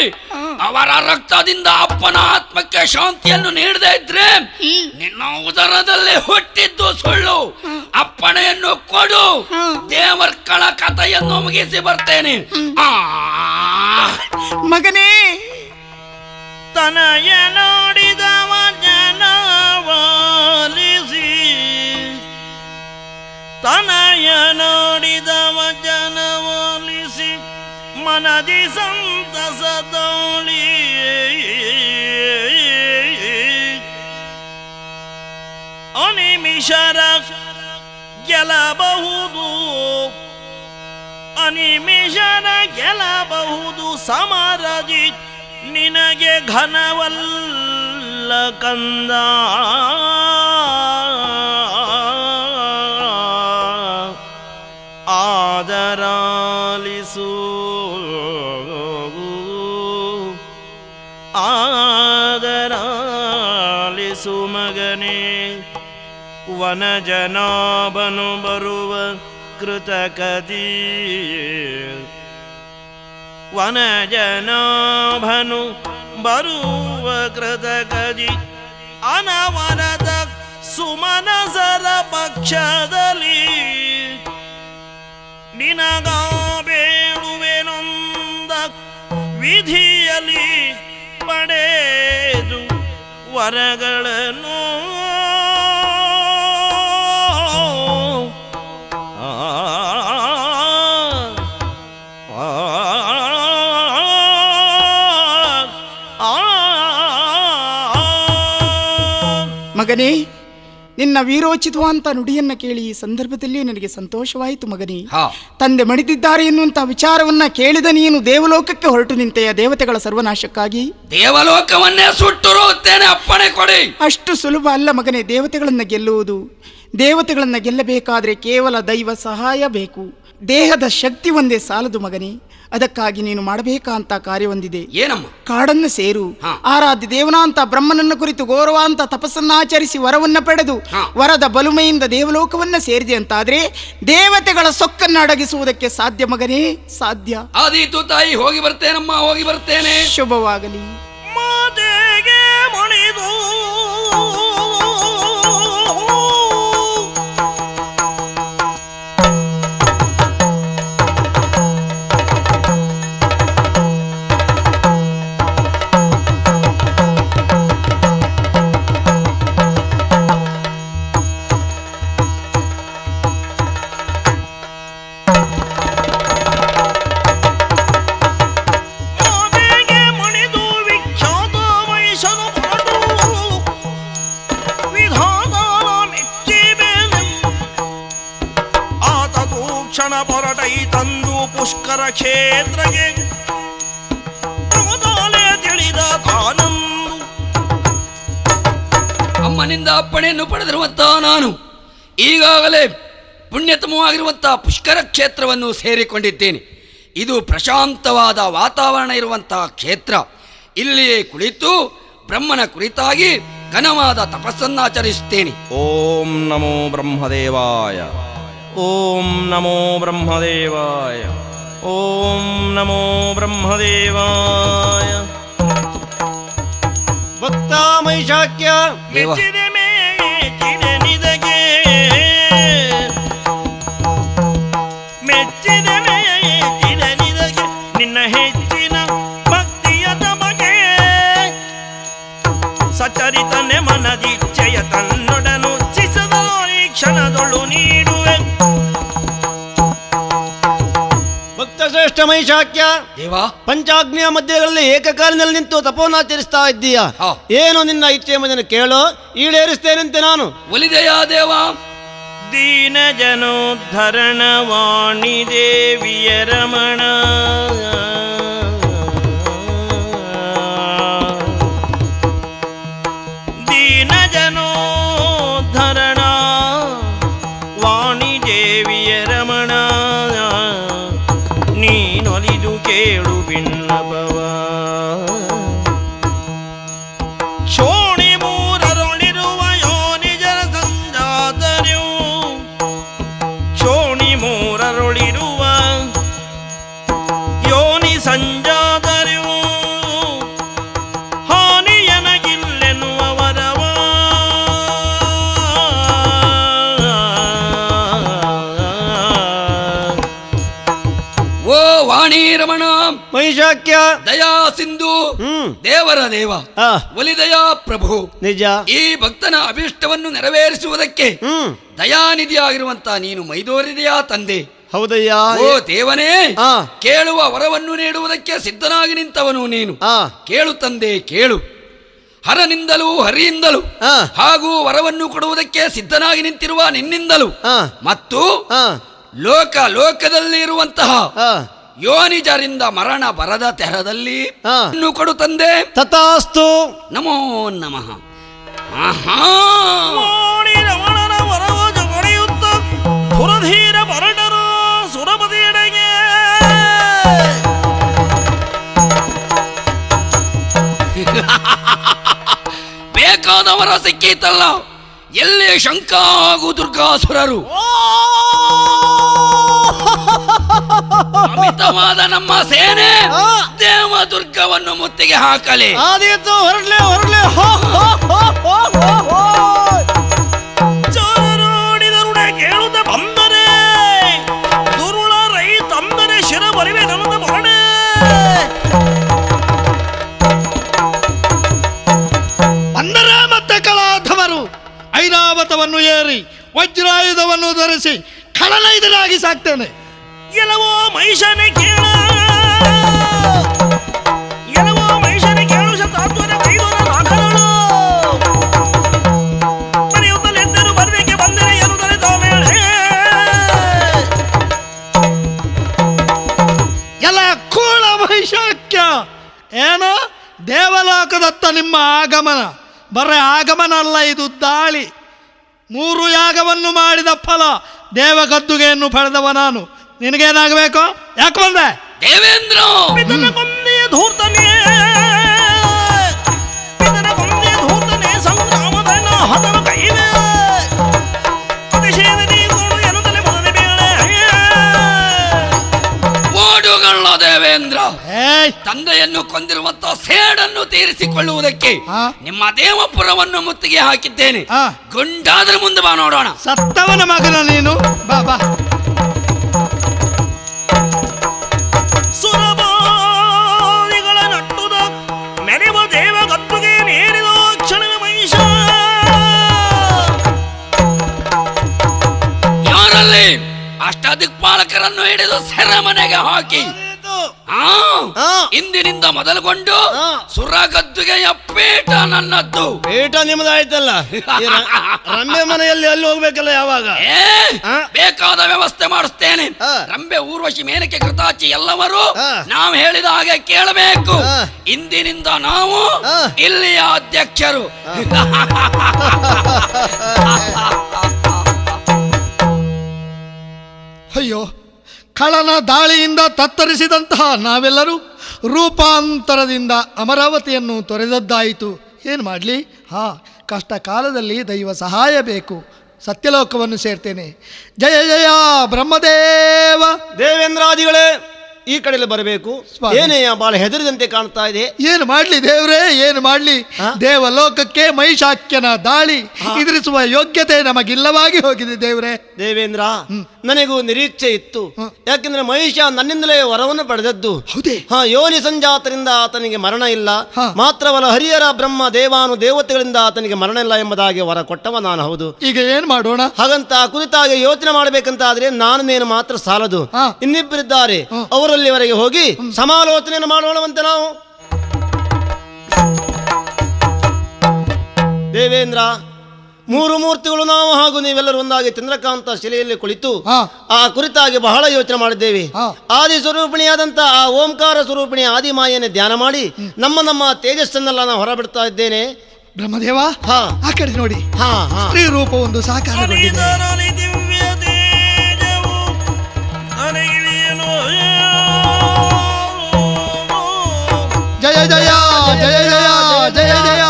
ಅವರ ರಕ್ತದಿಂದ ಅಪ್ಪನ ಆತ್ಮಕ್ಕೆ ಶಾಂತಿಯನ್ನು ನೀಡದೇ ಇದ್ರೆ ನಿನ್ನ ಉದರದಲ್ಲಿ ಹುಟ್ಟಿದ್ದು ಸುಳ್ಳು. ಅಪ್ಪಣೆಯನ್ನು ಕೊಡು, ದೇವರ್ಗಳ ಕಥೆಯನ್ನು ಮುಗಿಸಿ ಬರ್ತೇನೆ. ಮಗನೇ, ತನಯ ನೋಡಿದವ ಜನವಾಲಿಸಿ, ತನಯ ನೋಡಿದವ ಜನವಾಲಿಸಿ ಮನದಿ ಸಂತಸದೋಳಿ ಅನಿಮಿಷರ ಗೆಲ್ಲಬಹುದು, ಅನಿಮಿಷರ ಗೆಲ್ಲಬಹುದು ಸಮರದಿ ನಿನಗೆ ಘನವಲ್ಲ ಕಂದ. ಆದರಾಲಿಸು ಆದರಾಲಿಸು ಮಗನೇ, ವನಜನಾಭನು ಬರುವ ಕೃತಕದಿ, ವನಜನಾಭನು ಬರುವ ಕೃತಕದಿ ಅನವರದ ಸುಮನಸರ ಪಕ್ಷದಲ್ಲಿ ನಿನಗ ಬೇಡುವೆನೊಂದ ವಿಧಿಯಲ್ಲಿ ಪಡೆದು ವರಗಳನ್ನು ಮಗನೇ, ನಿನ್ನ ವೀರೋಚಿತವಾದಂಥ ನುಡಿಯನ್ನ ಕೇಳಿ ಈ ಸಂದರ್ಭದಲ್ಲಿ ನನಗೆ ಸಂತೋಷವಾಯಿತು ಮಗನೇ. ತಂದೆ ಮಡಿದಿದ್ದಾರೆ ಎನ್ನುವಂಥ ವಿಚಾರವನ್ನ ಕೇಳಿದ ನೀನು ದೇವಲೋಕಕ್ಕೆ ಹೊರಟು ನಿಂತೆಯ ದೇವತೆಗಳ ಸರ್ವನಾಶಕ್ಕಾಗಿ. ದೇವಲೋಕವನ್ನೇ ಸುಟ್ಟುರುತ್ತೇನೆ, ಅಪ್ಪಣೆ ಕೊಡಿ. ಅಷ್ಟು ಸುಲಭ ಅಲ್ಲ ಮಗನೇ ದೇವತೆಗಳನ್ನ ಗೆಲ್ಲುವುದು. ದೇವತೆಗಳನ್ನ ಗೆಲ್ಲಬೇಕಾದ್ರೆ ಕೇವಲ ದೈವ ಸಹಾಯ ಬೇಕು. ದೇಹದ ಶಕ್ತಿ ಒಂದೇ ಸಾಲದು ಮಗನೇ. ಅದಕ್ಕಾಗಿ ನೀನು ಮಾಡಬೇಕಂತ ಕಾರ್ಯವೊಂದಿದೆ. ಏನಮ್ಮ? ಕಾಡನ್ನು ಸೇರು, ಆರಾಧ್ಯ ದೇವನಾಂತ ಬ್ರಹ್ಮನನ್ನ ಕುರಿತು ಗೌರವಾಂತ ತಪಸ್ಸನ್ನಾಚರಿಸಿ ವರವನ್ನ ಪಡೆದು ವರದ ಬಲುಮೆಯಿಂದ ದೇವಲೋಕವನ್ನ ಸೇರಿದೆ ಅಂತಾದ್ರೆ ದೇವತೆಗಳ ಸೊಕ್ಕನ್ನು ಅಡಗಿಸುವುದಕ್ಕೆ ಸಾಧ್ಯ ಮಗನೇ, ಸಾಧ್ಯ. ಆದೀತು ತಾಯಿ, ಹೋಗಿ ಬರ್ತೇನಮ್ಮ, ಹೋಗಿ ಬರ್ತೇನೆ. ಶುಭವಾಗಲಿ. ಮಾತೆಗೆ ಮಣಿದು ಪೊರಟೈ ತಂದು ಪುಷ್ಕರ ಕ್ಷೇತ್ರಗೆ ತಿಳಿದ ತಾನಂದು. ಅಮ್ಮನಿಂದ ಅಪ್ಪಣೆಯನ್ನು ಪಡೆದಿರುವಂತಹ ನಾನು ಈಗಾಗಲೇ ಪುಣ್ಯತಮವಾಗಿರುವಂತಹ ಪುಷ್ಕರ ಕ್ಷೇತ್ರವನ್ನು ಸೇರಿಕೊಂಡಿದ್ದೇನೆ. ಇದು ಪ್ರಶಾಂತವಾದ ವಾತಾವರಣ ಇರುವಂತಹ ಕ್ಷೇತ್ರ. ಇಲ್ಲಿಯೇ ಕುಳಿತು ಬ್ರಹ್ಮನ ಕುರಿತಾಗಿ ಘನವಾದ ತಪಸ್ಸನ್ನಾಚರಿಸುತ್ತೇನೆ. ಓಂ ನಮೋ ಬ್ರಹ್ಮದೇವಾಯ. ಓಂ ನಮೋ ಬ್ರಹ್ಮದೇವಾಯ. ಓಂ ನಮೋ ಬ್ರಹ್ಮದೇವಾಯ. ಭಕ್ತ ಮೈಷಾಕ್ಯ ದೇವ ಮೆಚ್ಚಿದೆ ಮೆಚ್ಚಿದೆ ನಿನಗೆ ಮೆಚ್ಚಿದೆ ಮೆಚ್ಚಿದೆ ನಿನಗೆ ನಿನ್ನ ಹೆಚ್ಚಿನ ಭಕ್ತಿಯ ತಮಗೆ ಸಚರಿತನೆ ಮನದಿಚ್ಛೆಯ ತನ್ನೊಡನು ಚಿಸದ ಈ ಕ್ಷಣದೊಳು ನೀಡುವೆ. ಭಕ್ತ ಶ್ರೇಷ್ಠ ಮೈಷಾಕ್ಯ, ದೇವ ಪಂಚಾಗ್ನಿಯ ಮಧ್ಯದಲ್ಲಿ ಏಕಕಾಲಿನಲ್ಲಿ ನಿಂತು ತಪೋನಾಚರಿಸ್ತಾ ಇದ್ದೀಯ. ಹಾ. ಏನು ನಿನ್ನ ಇಚ್ಛೆ ಎಂಬುದನ್ನು ಕೇಳು, ಈಡೇರಿಸ್ತೇನಂತೆ ನಾನು. ಒಲಿದೆಯಾ ದೇವ? ದೀನ ಜನೋದ್ಧರಣ ವಾಣಿ ದೇವಿಯ ರಮಣ ದೀನ ಜನೋದ್ಧರಣ ವಾಣಿ ದೇವಿಯ ರಮಣ ನೀನೊಲಿದು ಕೇಳು ಬಿನ್ನಪವ ಶೋಣಿ ಮೂರರೊಳಿರುವ ಯೋನಿ ಜನ ಸಂಜಾತರ್ಯು ಶೋಣಿ ಮೂರರೊಳಿರುವ ಯೋನಿ ಸಂಜಾತರ್ಯು ಹಾನಿಯನಗಿಲ್ಲೆನ್ನುವ ವರವ ಓ ವಾಣಿ ರಮಣ, ಮೈಷಾಕ್ಯ, ದಯಾ ಸಿಂಧು, ಹ್ಮ್ ದೇವರ ದೇವ, ಆ, ಒಲಿದಯಾ ಪ್ರಭು, ನಿಜ. ಈ ಭಕ್ತನ ಅಭಿಷ್ಟವನ್ನು ನೆರವೇರಿಸುವುದಕ್ಕೆ ಹ್ಮ್ ದಯಾನಿಧಿಯಾಗಿರುವಂತ ನೀನು ಮೈದೋರಿದೆಯಾ ತಂದೆ? ಹೌದಯ್ಯ. ಓ ದೇವನೇ, ಆ. ಕೇಳುವ ವರವನ್ನು ನೀಡುವುದಕ್ಕೆ ಸಿದ್ಧನಾಗಿ ನಿಂತವನು ನೀನು. ಆ, ಕೇಳು ತಂದೆ, ಕೇಳು. ಹರನಿಂದಲೂ ಹರಿಯಿಂದಲೂ ಆ, ಹಾಗೂ ವರವನ್ನು ಕೊಡುವುದಕ್ಕೆ ಸಿದ್ಧನಾಗಿ ನಿಂತಿರುವ ನಿನ್ನಿಂದಲೂ ಆ, ಮತ್ತು ಆ, ಲೋಕದಲ್ಲಿ ಇರುವಂತಹ ಆ, ಯೋನಿಜರಿಂದ ಮರಣ ಬರದ ತೆರದಲ್ಲಿ ಆ. ಇನ್ನು ಕೊಡು ತಂದೆ. ತಥಾಸ್ತು. ನಮೋ ನಮಃ. ಆಹಾ. ವಾಣಿ ರಮಣನ ವರವ ಜೊಗಡೆಯುತ್ತ ಪುರಧೀರ ಬರಡರು ಸುರಪತಿಯಡೆಗೆ ಬೇಕಾದವರ ಸಿಕ್ಕೀತಲ್ಲ, ಎಲ್ಲಿ ಶಂಕ ಹಾಗೂ ದುರ್ಗಾಸುರರು ಅಮಿತವಾದ ನಮ್ಮ ಸೇನೆ ದೇವ ದುರ್ಗವನ್ನು ಮುತ್ತಿಗೆ ಹಾಕಲಿ. ಆದೀತು, ಹೊರಡ್ಲೆ ಹೊರಡ್ಲೆ. ಹೋ, ಹೋ, ಹೋ, ಹೋ, ಹೋ, ಹೋ. ಚಾರೋಡಿದರುಡೆ ಕೇಳುತ್ತ ಬಂದರೆ ದುರುಳ ರೈ ತಂದರೆ ಶಿರ ಬರಿವೆ ನನ್ನದ ಬರಣೆ ಬಂದರೆ ಮತ್ತೆ ಕಳಾಧವರು ಐರಾವತವನ್ನು ಏರಿ ವಜ್ರಾಯುಧವನ್ನು ಧರಿಸಿ ಖಳನೈದನಾಗಿ ಸಾಕ್ತೇನೆ. ಎಲ್ಲವೋ ಮಹಿಷನೆ ಕೇಳ ಎಲ್ಲವೋ ಮಹಿಷನೆ ಕೇಳು ಶತಾತ್ವರ ಕೈದೋರ ದಾಖಲಳು ಮನೆಯುತ್ತಲೆದ್ದರು ಬರಬೇಕೆ ಬಂದರೆ ಎನ್ನುತ್ತದೆ ತಾವೇಳೆ ಎಲ್ಲ ಕೂಳ ಮಹಿಷಾಕ್ಯ. ಏನು ದೇವಲೋಕದತ್ತ ನಿಮ್ಮ ಆಗಮನ? ಬರೇ ಆಗಮನ ಅಲ್ಲ, ಇದು ದಾಳಿ. 3 ಯಾಗವನ್ನು ಮಾಡಿದ ಫಲ ದೇವಗದ್ದುಗೆಯನ್ನು ಪಡೆದವ ನಾನು. ನಿನಗೇನಾಗಬೇಕು? ಯಾಕೆ ಬಂದೆ? ದೇವೇಂದ್ರ, ಪಿತನ ಕೊಂದೆಯ ಧೂರ್ತನೇ ಪಿತನ ಕೊಂದೆಯ ಧೂರ್ತನೇ ಸಂಗ್ರಾಮದಣ್ಣ ಹತನ ಕೈವೆ ಅತಿಶಯದಲ್ಲಿ ಗೋಡು ಎನ್ನುತ್ತಲೇ ಮೊದಲೇ ಬೇಳೆ ಓಡುಗಳ ದೇವೇಂದ್ರ, ಏಯ್, ತಂದೆಯನ್ನು ಕೊಂದಿರುವಂತಹ ಸೇಡನ್ನು ತೀರಿಸಿಕೊಳ್ಳುವುದಕ್ಕೆ ಆ? ನಿಮ್ಮ ದೇವಪುರವನ್ನು ಮುತ್ತಿಗೆ ಹಾಕಿದ್ದೇನೆ. ಆ. ಗುಂಡಾದ್ರೆ ಮುಂದೆ ಬಾ ನೋಡೋಣ. ಸತ್ತವನ ಮಗನ ನೀನು? ಬಾ ಬಾ. ಸುರಬಾದಿಗಳ ನಟ್ಟುದ ಮೆರೆವ ದೇವ ಗದ್ದುಗೆ ನೇರಿದ ಕ್ಷಣವೇ ಮಹಿಷ ಯಾರಲ್ಲಿ ಅಷ್ಟದಿಕ್ಪಾಲಕರನ್ನು ಹಿಡಿದು ಸೆರೆಮನೆಗೆ ಹಾಕಿ ಆ, ಆ. ಇಂದಿನಿಂದ ಮೊದಲುಗೊಂಡು ಆ. ಸುರಗದ್ದುಗೆಯ ಪೀಠ ನನ್ನದ್ದು. ಪೇಟ ನಿಮ್ಮದಾಯ್ತಲ್ಲ. ಈ ರಮ್ಯ ಮನೆಯಲ್ಲಿ ಅಲ್ಲಿ ಹೋಗ್ಬೇಕಲ್ಲ ಯಾವಾಗ? ಏ, ಆ. ಬೇಕಾದ ವ್ಯವಸ್ಥೆ ಮಾಡಿಸ್ತೇನೆ. ಆ. ರಂಬೆ, ಊರ್ವಶಿ, ಮೇನಕೆ, ಕೃತಾಚಿ ಎಲ್ಲವರು ಆ. ನಾವು ಹೇಳಿದ ಹಾಗೆ ಕೇಳಬೇಕು. ಆ. ಇಂದಿನಿಂದ ನಾವು ಆ. ಇಲ್ಲಿಯ ಅಧ್ಯಕ್ಷರು. ಅಯ್ಯೋ, ಖಳನ ದಾಳಿಯಿಂದ ತತ್ತರಿಸಿದಂತಹ ನಾವೆಲ್ಲರೂ ರೂಪಾಂತರದಿಂದ ಅಮರಾವತಿಯನ್ನು ತೊರೆದದ್ದಾಯಿತು. ಏನು ಮಾಡಲಿ? ಕಷ್ಟ ಕಾಲದಲ್ಲಿ ದೈವ ಸಹಾಯ ಬೇಕು. ಸತ್ಯಲೋಕವನ್ನು ಸೇರ್ತೇನೆ. ಜಯ ಜಯ ಬ್ರಹ್ಮದೇವ. ದೇವೇಂದ್ರಾದಿಗಳೇ, ಈ ಕಡೆಯಲ್ಲಿ ಬರಬೇಕು. ಸ್ವಾಮಿ. ಏನೇ ಬಹಳ ಹೆದರಿದಂತೆ ಕಾಣ್ತಾ ಇದೆ. ಏನು ಮಾಡಲಿ ದೇವ್ರೇ, ಏನು ಮಾಡಲಿ? ದೇವಲೋಕಕ್ಕೆ ಮಹಿಷಾಕ್ಯನ ದಾಳಿ ಎದುರಿಸುವ ಯೋಗ್ಯತೆ ನಮಗಿಲ್ಲವಾಗಿ ಹೋಗಿದೆ ದೇವ್ರೇ. ದೇವೇಂದ್ರ, ನನಗೂ ನಿರೀಕ್ಷೆ ಇತ್ತು. ಯಾಕೆಂದ್ರೆ ಮಹಿಷ ನನ್ನಿಂದಲೇ ವರವನ್ನು ಪಡೆದದ್ದು. ಹೌದೇ? ಯೋನಿ ಸಂಜಾತರಿಂದ ಆತನಿಗೆ ಮರಣ ಇಲ್ಲ. ಮಾತ್ರವಲ್ಲ, ಹರಿಹರ ಬ್ರಹ್ಮ ದೇವಾನು ದೇವತೆಗಳಿಂದ ಆತನಿಗೆ ಮರಣ ಇಲ್ಲ ಎಂಬುದಾಗಿ ವರ ಕೊಟ್ಟವ ನಾನು. ಹೌದು. ಈಗ ಏನ್ ಮಾಡೋಣ? ಹಾಗಂತ ಕುರಿತಾಗಿ ಯೋಚನೆ ಮಾಡಬೇಕಂತಾದ್ರೆ ನಾನು ನೇನು ಮಾತ್ರ ಸಾಲದು. ಇನ್ನಿಬ್ಬರಿದ್ದಾರೆ, ಅವರಲ್ಲಿವರೆಗೆ ಹೋಗಿ ಸಮಾಲೋಚನೆಯನ್ನು ಮಾಡೋಣವಂತೆ ನಾವು. ದೇವೇಂದ್ರ, ಮೂರು ಮೂರ್ತಿಗಳು ನಾವು ಹಾಗೂ ನೀವೆಲ್ಲರೂ ಒಂದಾಗಿ ಚಂದ್ರಕಾಂತ ಶಿಲೆಯಲ್ಲಿ ಕುಳಿತು ಆ ಕುರಿತಾಗಿ ಬಹಳ ಯೋಚನೆ ಮಾಡಿದ್ದೇವೆ. ಆದಿ ಸ್ವರೂಪಿಣಿಯಾದಂತಹ ಆ ಓಂಕಾರ ಸ್ವರೂಪಿಣಿ ಆದಿಮಾಯನ್ನು ಧ್ಯಾನ ಮಾಡಿ ನಮ್ಮ ತೇಜಸ್ಸನ್ನೆಲ್ಲ ನಾನು ಹೊರಬಿಡ್ತಾ ಇದ್ದೇನೆ. ಬ್ರಹ್ಮದೇವ, ಆ ಕಡೆ ನೋಡಿ. ಸ್ತ್ರೀ ರೂಪ ಒಂದು ಸಾಕಾರಗೊಂಡಿದೆ. ಅನಿದರಲಿ ದಿವ್ಯ ತೇಜವು ಅನೆಗಿಳಿಯಲು. ಜಯ ಜಯ ಜಯ ಜಯ ಜಯ ಜಯ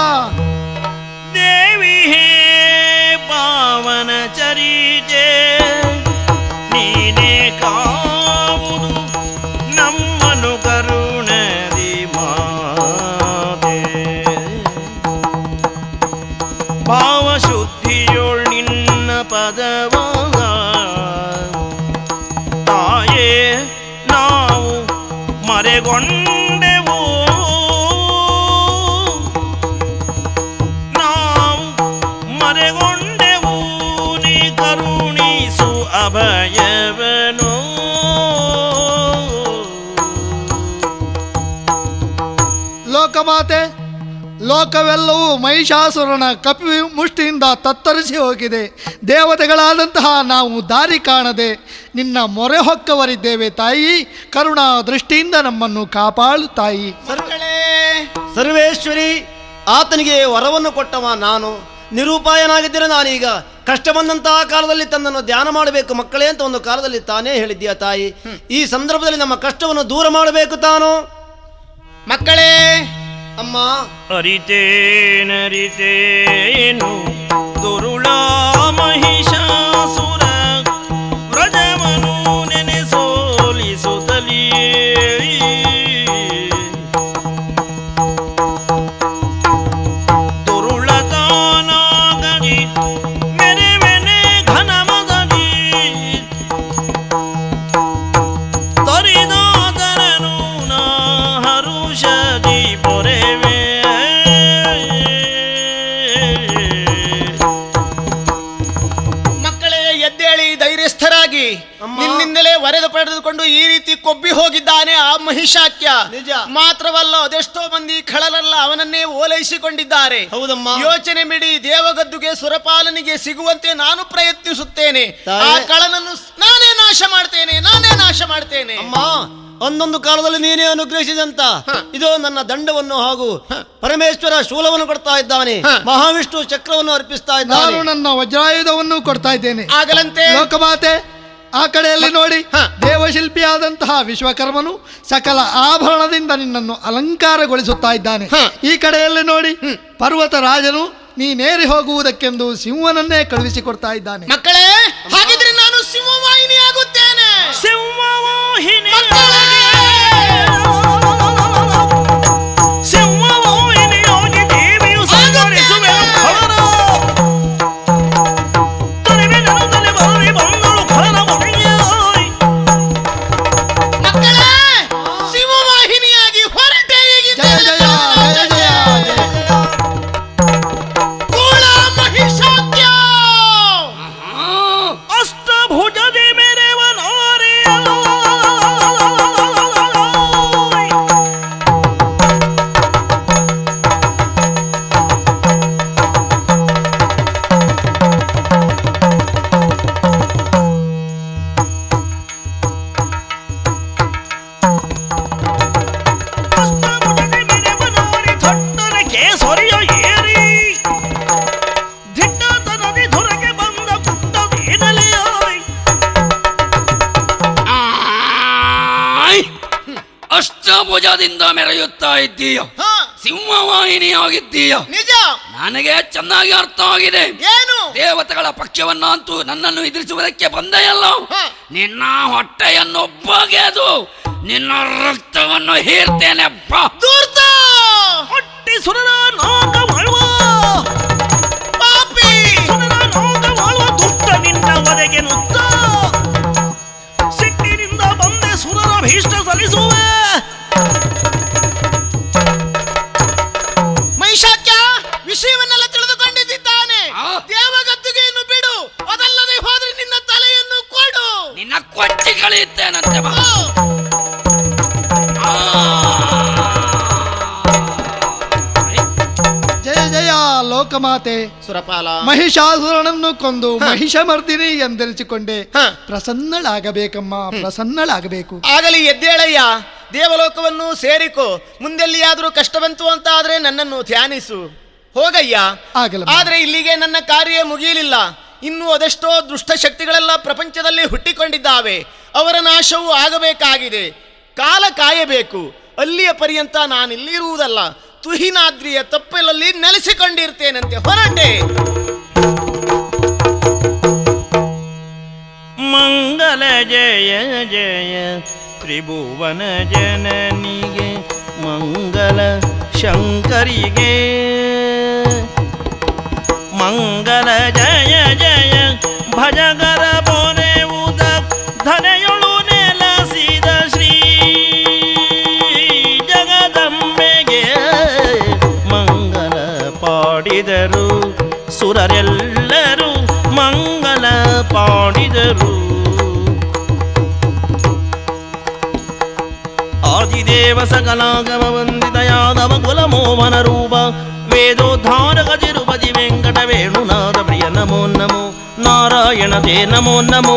ದೇವಿ ಹೇ ಪಾವನ ಚರಿತೆ ನೀನೇ ಕಾವುದು ನಮ್ಮನು ಕರುಣದಿ ಮಾತೆ. ಭಾವಶುದ್ಧಿಯೊಳ್ ನಿನ್ನ ಪದವ ತಾಯೇ ನಾವು ಮರೆಗೊಂಡೆವು. ಮರೆಗೊಂಡೆವು, ನೀ ಕರುಣಿಸು ಅಭಯವನು. ಲೋಕಮಾತೆ, ಲೋಕವೆಲ್ಲವೂ ಮಹಿಷಾಸುರನ ಕಪಿ ಮುಷ್ಟಿಯಿಂದ ತತ್ತರಿಸಿ ಹೋಗಿದೆ. ದೇವತೆಗಳಾದಂತಹ ನಾವು ದಾರಿ ಕಾಣದೆ ನಿನ್ನ ಮೊರೆ ಹೊಕ್ಕವರಿದ್ದೇವೆ ತಾಯಿ. ಕರುಣಾ ದೃಷ್ಟಿಯಿಂದ ನಮ್ಮನ್ನು ಕಾಪಾಡು ತಾಯಿ. ಸರ್ವೇಶ್ವರಿ, ಆತನಿಗೆ ವರವನ್ನು ಕೊಟ್ಟವ ನಾನು. ನಿರೂಪಾಯನಾಗಿದ್ದರೆ ನಾನೀಗ ಕಷ್ಟ ಬಂದಂತಹ ಕಾಲದಲ್ಲಿ ತನ್ನನ್ನು ಧ್ಯಾನ ಮಾಡಬೇಕು ಮಕ್ಕಳೇ ಅಂತ ಒಂದು ಕಾಲದಲ್ಲಿ ತಾನೇ ಹೇಳಿದ್ದೀಯ ತಾಯಿ. ಈ ಸಂದರ್ಭದಲ್ಲಿ ನಮ್ಮ ಕಷ್ಟವನ್ನು ದೂರ ಮಾಡಬೇಕು ತಾನು. ಮಕ್ಕಳೇ, ಅಮ್ಮ, ಅರಿತೇನರಿತೇನು ದುರುಳ ಮಹಿಷಾಸುರ ವ್ರಜವನು ನೆನೆ ಸೋಲಿಸುತ್ತಲಿಯೇ. ದುರುಳತಾನಾಗಲಿ ಮೆರೆವೆನೆ ಘನಮಗಲಿ ತರಿದಾದರನು ನಾ ಹರುಷದಿ ಪೊರೆವೆ. ಮಕ್ಕಳೇ, ಎದ್ದೇಳಿ ಧೈರ್ಯಸ್ಥರಾಗಿ. ನಿನ್ನಿಂದಲೇ ವರೆದು ಪಡೆದುಕೊಂಡು ಈ ರೀತಿ ಕೊಬ್ಬಿ ಹೋಗಿದ್ದಾನೆ ಆ ಮಹಿಷಾಕ್ಯ. ನಿಜ. ಮಾತ್ರವಲ್ಲ, ಅದೆಷ್ಟೋ ಮಂದಿ ಖಳಲೆಲ್ಲ ಅವನನ್ನೇ ಓಲೈಸಿಕೊಂಡಿದ್ದಾರೆ. ಹೌದಮ್ಮ. ಯೋಚನೆ ಬಿಡಿ, ದೇವಗದ್ದುಗೆ ಸುರಪಾಲನಿಗೆ ಸಿಗುವಂತೆ ನಾನು ಪ್ರಯತ್ನಿಸುತ್ತೇನೆ. ಆ ಕಳನನ್ನು ನಾನೇ ನಾಶ ಮಾಡ್ತೇನೆ. ಅಮ್ಮ, ಒಂದೊಂದು ಕಾಲದಲ್ಲಿ ನೀನೇ ಅನುಗ್ರಹಿಸಿದಂತ ಇದು ನನ್ನ ದಂಡವನ್ನು ಹಾಗೂ ಪರಮೇಶ್ವರ ಶೂಲವನ್ನು ಕೊಡ್ತಾ ಇದ್ದಾನೆ. ಮಹಾವಿಷ್ಣು ಚಕ್ರವನ್ನು ಅರ್ಪಿಸ್ತಾ ಇದ್ದಾನೆ. ನಾನು ನನ್ನ ವಜ್ರಾಯುಧವನ್ನು ಕೊಡ್ತಾ ಇದ್ದೇನೆ. ಆಗಲಂತೆ. ಲೋಕಮಾತೆ, ಆ ಕಡೆಯಲ್ಲಿ ನೋಡಿ. ದೇವಶಿಲ್ಪಿಯಾದಂತಹ ವಿಶ್ವಕರ್ಮನು ಸಕಲ ಆಭರಣದಿಂದ ನಿನ್ನನ್ನು ಅಲಂಕಾರಗೊಳಿಸುತ್ತಾ ಇದ್ದಾನೆ. ಈ ಕಡೆಯಲ್ಲಿ ನೋಡಿ, ಪರ್ವತ ರಾಜನು ನೀನೇರಿ ಹೋಗುವುದಕ್ಕೆಂದು ಸಿಂಹನನ್ನೇ ಕಳುಹಿಸಿಕೊಡ್ತಾ ಇದ್ದಾನೆ. ಮಕ್ಕಳೇ, ಹಾಗಿದ್ರೆ ನಾನು ಸಿಂಹವಾಹಿನಿಯಾಗುತ್ತೇನೆ. ಸಿಂಹವಾಹಿನಿ ತೇಜದಿಂದ ಮೆರೆಯುತ್ತಾ ಇದ್ದೀಯ, ಸಿಂಹವಾಹಿನಿಯಾಗಿದ್ದೀಯ. ನಿಜ. ನನಗೆ ಚೆನ್ನಾಗಿ ಅರ್ಥವಾಗಿದೆ. ಏನು? ದೇವತೆಗಳ ಪಕ್ಷವನ್ನಂತೂ ನನ್ನನ್ನು ಎದುರಿಸುವುದಕ್ಕೆ ಬಂದೆಯಲ್ಲ. ನಿನ್ನ ಹೊಟ್ಟೆಯನ್ನು ಬಗೆದು ನಿನ್ನ ರಕ್ತವನ್ನು ಹೀರ್ತೇನೆ. ಬಾ. ಧೂರ್ತ! ಹೊಟ್ಟಿ ಸುರರ ನಾಗ ಮಾಡುವ ಪಾಪಿ! ಸುರರ ನಾಗ ಮಾಡುವ ದುಷ್ಟ ನಿನ್ನ ಒದಗೆ ನುತ್ತ ಸಿಟ್ಟಿನಿಂದ ಬಂದೆ ಸುರರ ಭೀಷ್ಟ ಸಲ್ಲಿಸುವೆ. ಮಹಿಷಾಕ್ಯ ವಿಷಯವನ್ನೆಲ್ಲ ತಿಳಿದುಕೊಂಡಿದ್ದಾನೆ. ದೇವಗದ್ದುಗೆಯನ್ನು ಬಿಡು, ಅದಲ್ಲದೆ ಹೋದ್ರೆ ನಿನ್ನ ತಲೆಯನ್ನು ಕೊಡು. ನಿನ್ನ ಕೊಚ್ಚಿ ಕಳೆಯುತ್ತೇನಂತೆ. ಬಾ. ಜಯ ಜಯ ಲೋಕಮಾತೆ. ಸುರಪಾಲ, ಮಹಿಷಾಸುರನನ್ನು ಕೊಂದು ಮಹಿಷಮರ್ದಿನಿ ಎಂದೆನಿಸಿಕೊಂಡೆ. ಪ್ರಸನ್ನಳಾಗಬೇಕಮ್ಮ, ಪ್ರಸನ್ನಳಾಗಬೇಕು. ಆಗಲಿ ಎದ್ದೇಳಯ್ಯ, ದೇವಲೋಕವನ್ನು ಸೇರಿಕೋ. ಮುಂದೆಲ್ಲಿಯಾದರೂ ಕಷ್ಟ ಬಂತು ಅಂತ ಆದ್ರೆ ನನ್ನನ್ನು ಧ್ಯಾನಿಸು. ಹೋಗಯ್ಯ. ಆಗಲಮ್ಮ. ಆದ್ರೆ ಇಲ್ಲಿಗೆ ನನ್ನ ಕಾರ್ಯ ಮುಗಿಯಲಿಲ್ಲ. ಇನ್ನು ಅದೆಷ್ಟೋ ದುಷ್ಟ ಶಕ್ತಿಗಳೆಲ್ಲ ಪ್ರಪಂಚದಲ್ಲಿ ಹುಟ್ಟಿಕೊಂಡಿದ್ದಾವೆ. ಅವರ ನಾಶವೂ ಆಗಬೇಕಾಗಿದೆ. ಕಾಲ ಕಾಯಬೇಕು. ಅಲ್ಲಿಯ ಪರ್ಯಂತ ನಾನಿಲ್ಲಿರುವುದಲ್ಲ, ತುಹಿನಾದ್ರಿಯ ತಪ್ಪಲಲ್ಲಿ ನೆಲೆಸಿಕೊಂಡಿರ್ತೇನಂತೆ. ಹೊರಟೆ. ಮಂಗಲ ಜಯ ಜಯ ತ್ರಿಭುವನ ಜನನಿಗೆ, ಮಂಗಲ ಶಂಕರಿಗೆ ಮಂಗಲ ಜಯ ಜಯ ಭಜಗರ ಬೋರೆವುದ ಧನೆಯೊಳು ನೆಲಸಿದ ಶ್ರೀ ಜಗದಂಬೆಗೆ ಮಂಗಲ ಪಾಡಿದರು ಸುರರೆಲ್ಲರೂ ಮಂಗಲ ಪಾಡಿದರು. ಆದಿದೇವ ಸಕಲಾಗಮ ವಂದಿತಯಾದವ ಕುಲಮೋಹನ ರೂಪ ವೇದೋದ್ಧಾರಕ ಚಿರುಪತಿ ವೆಂಕಟ ವೇಣುನಾಥ ಪ್ರಿಯ ನಮೋ ನಮೋ ನಾರಾಯಣ ತೇ ನಮೋ ನಮೋ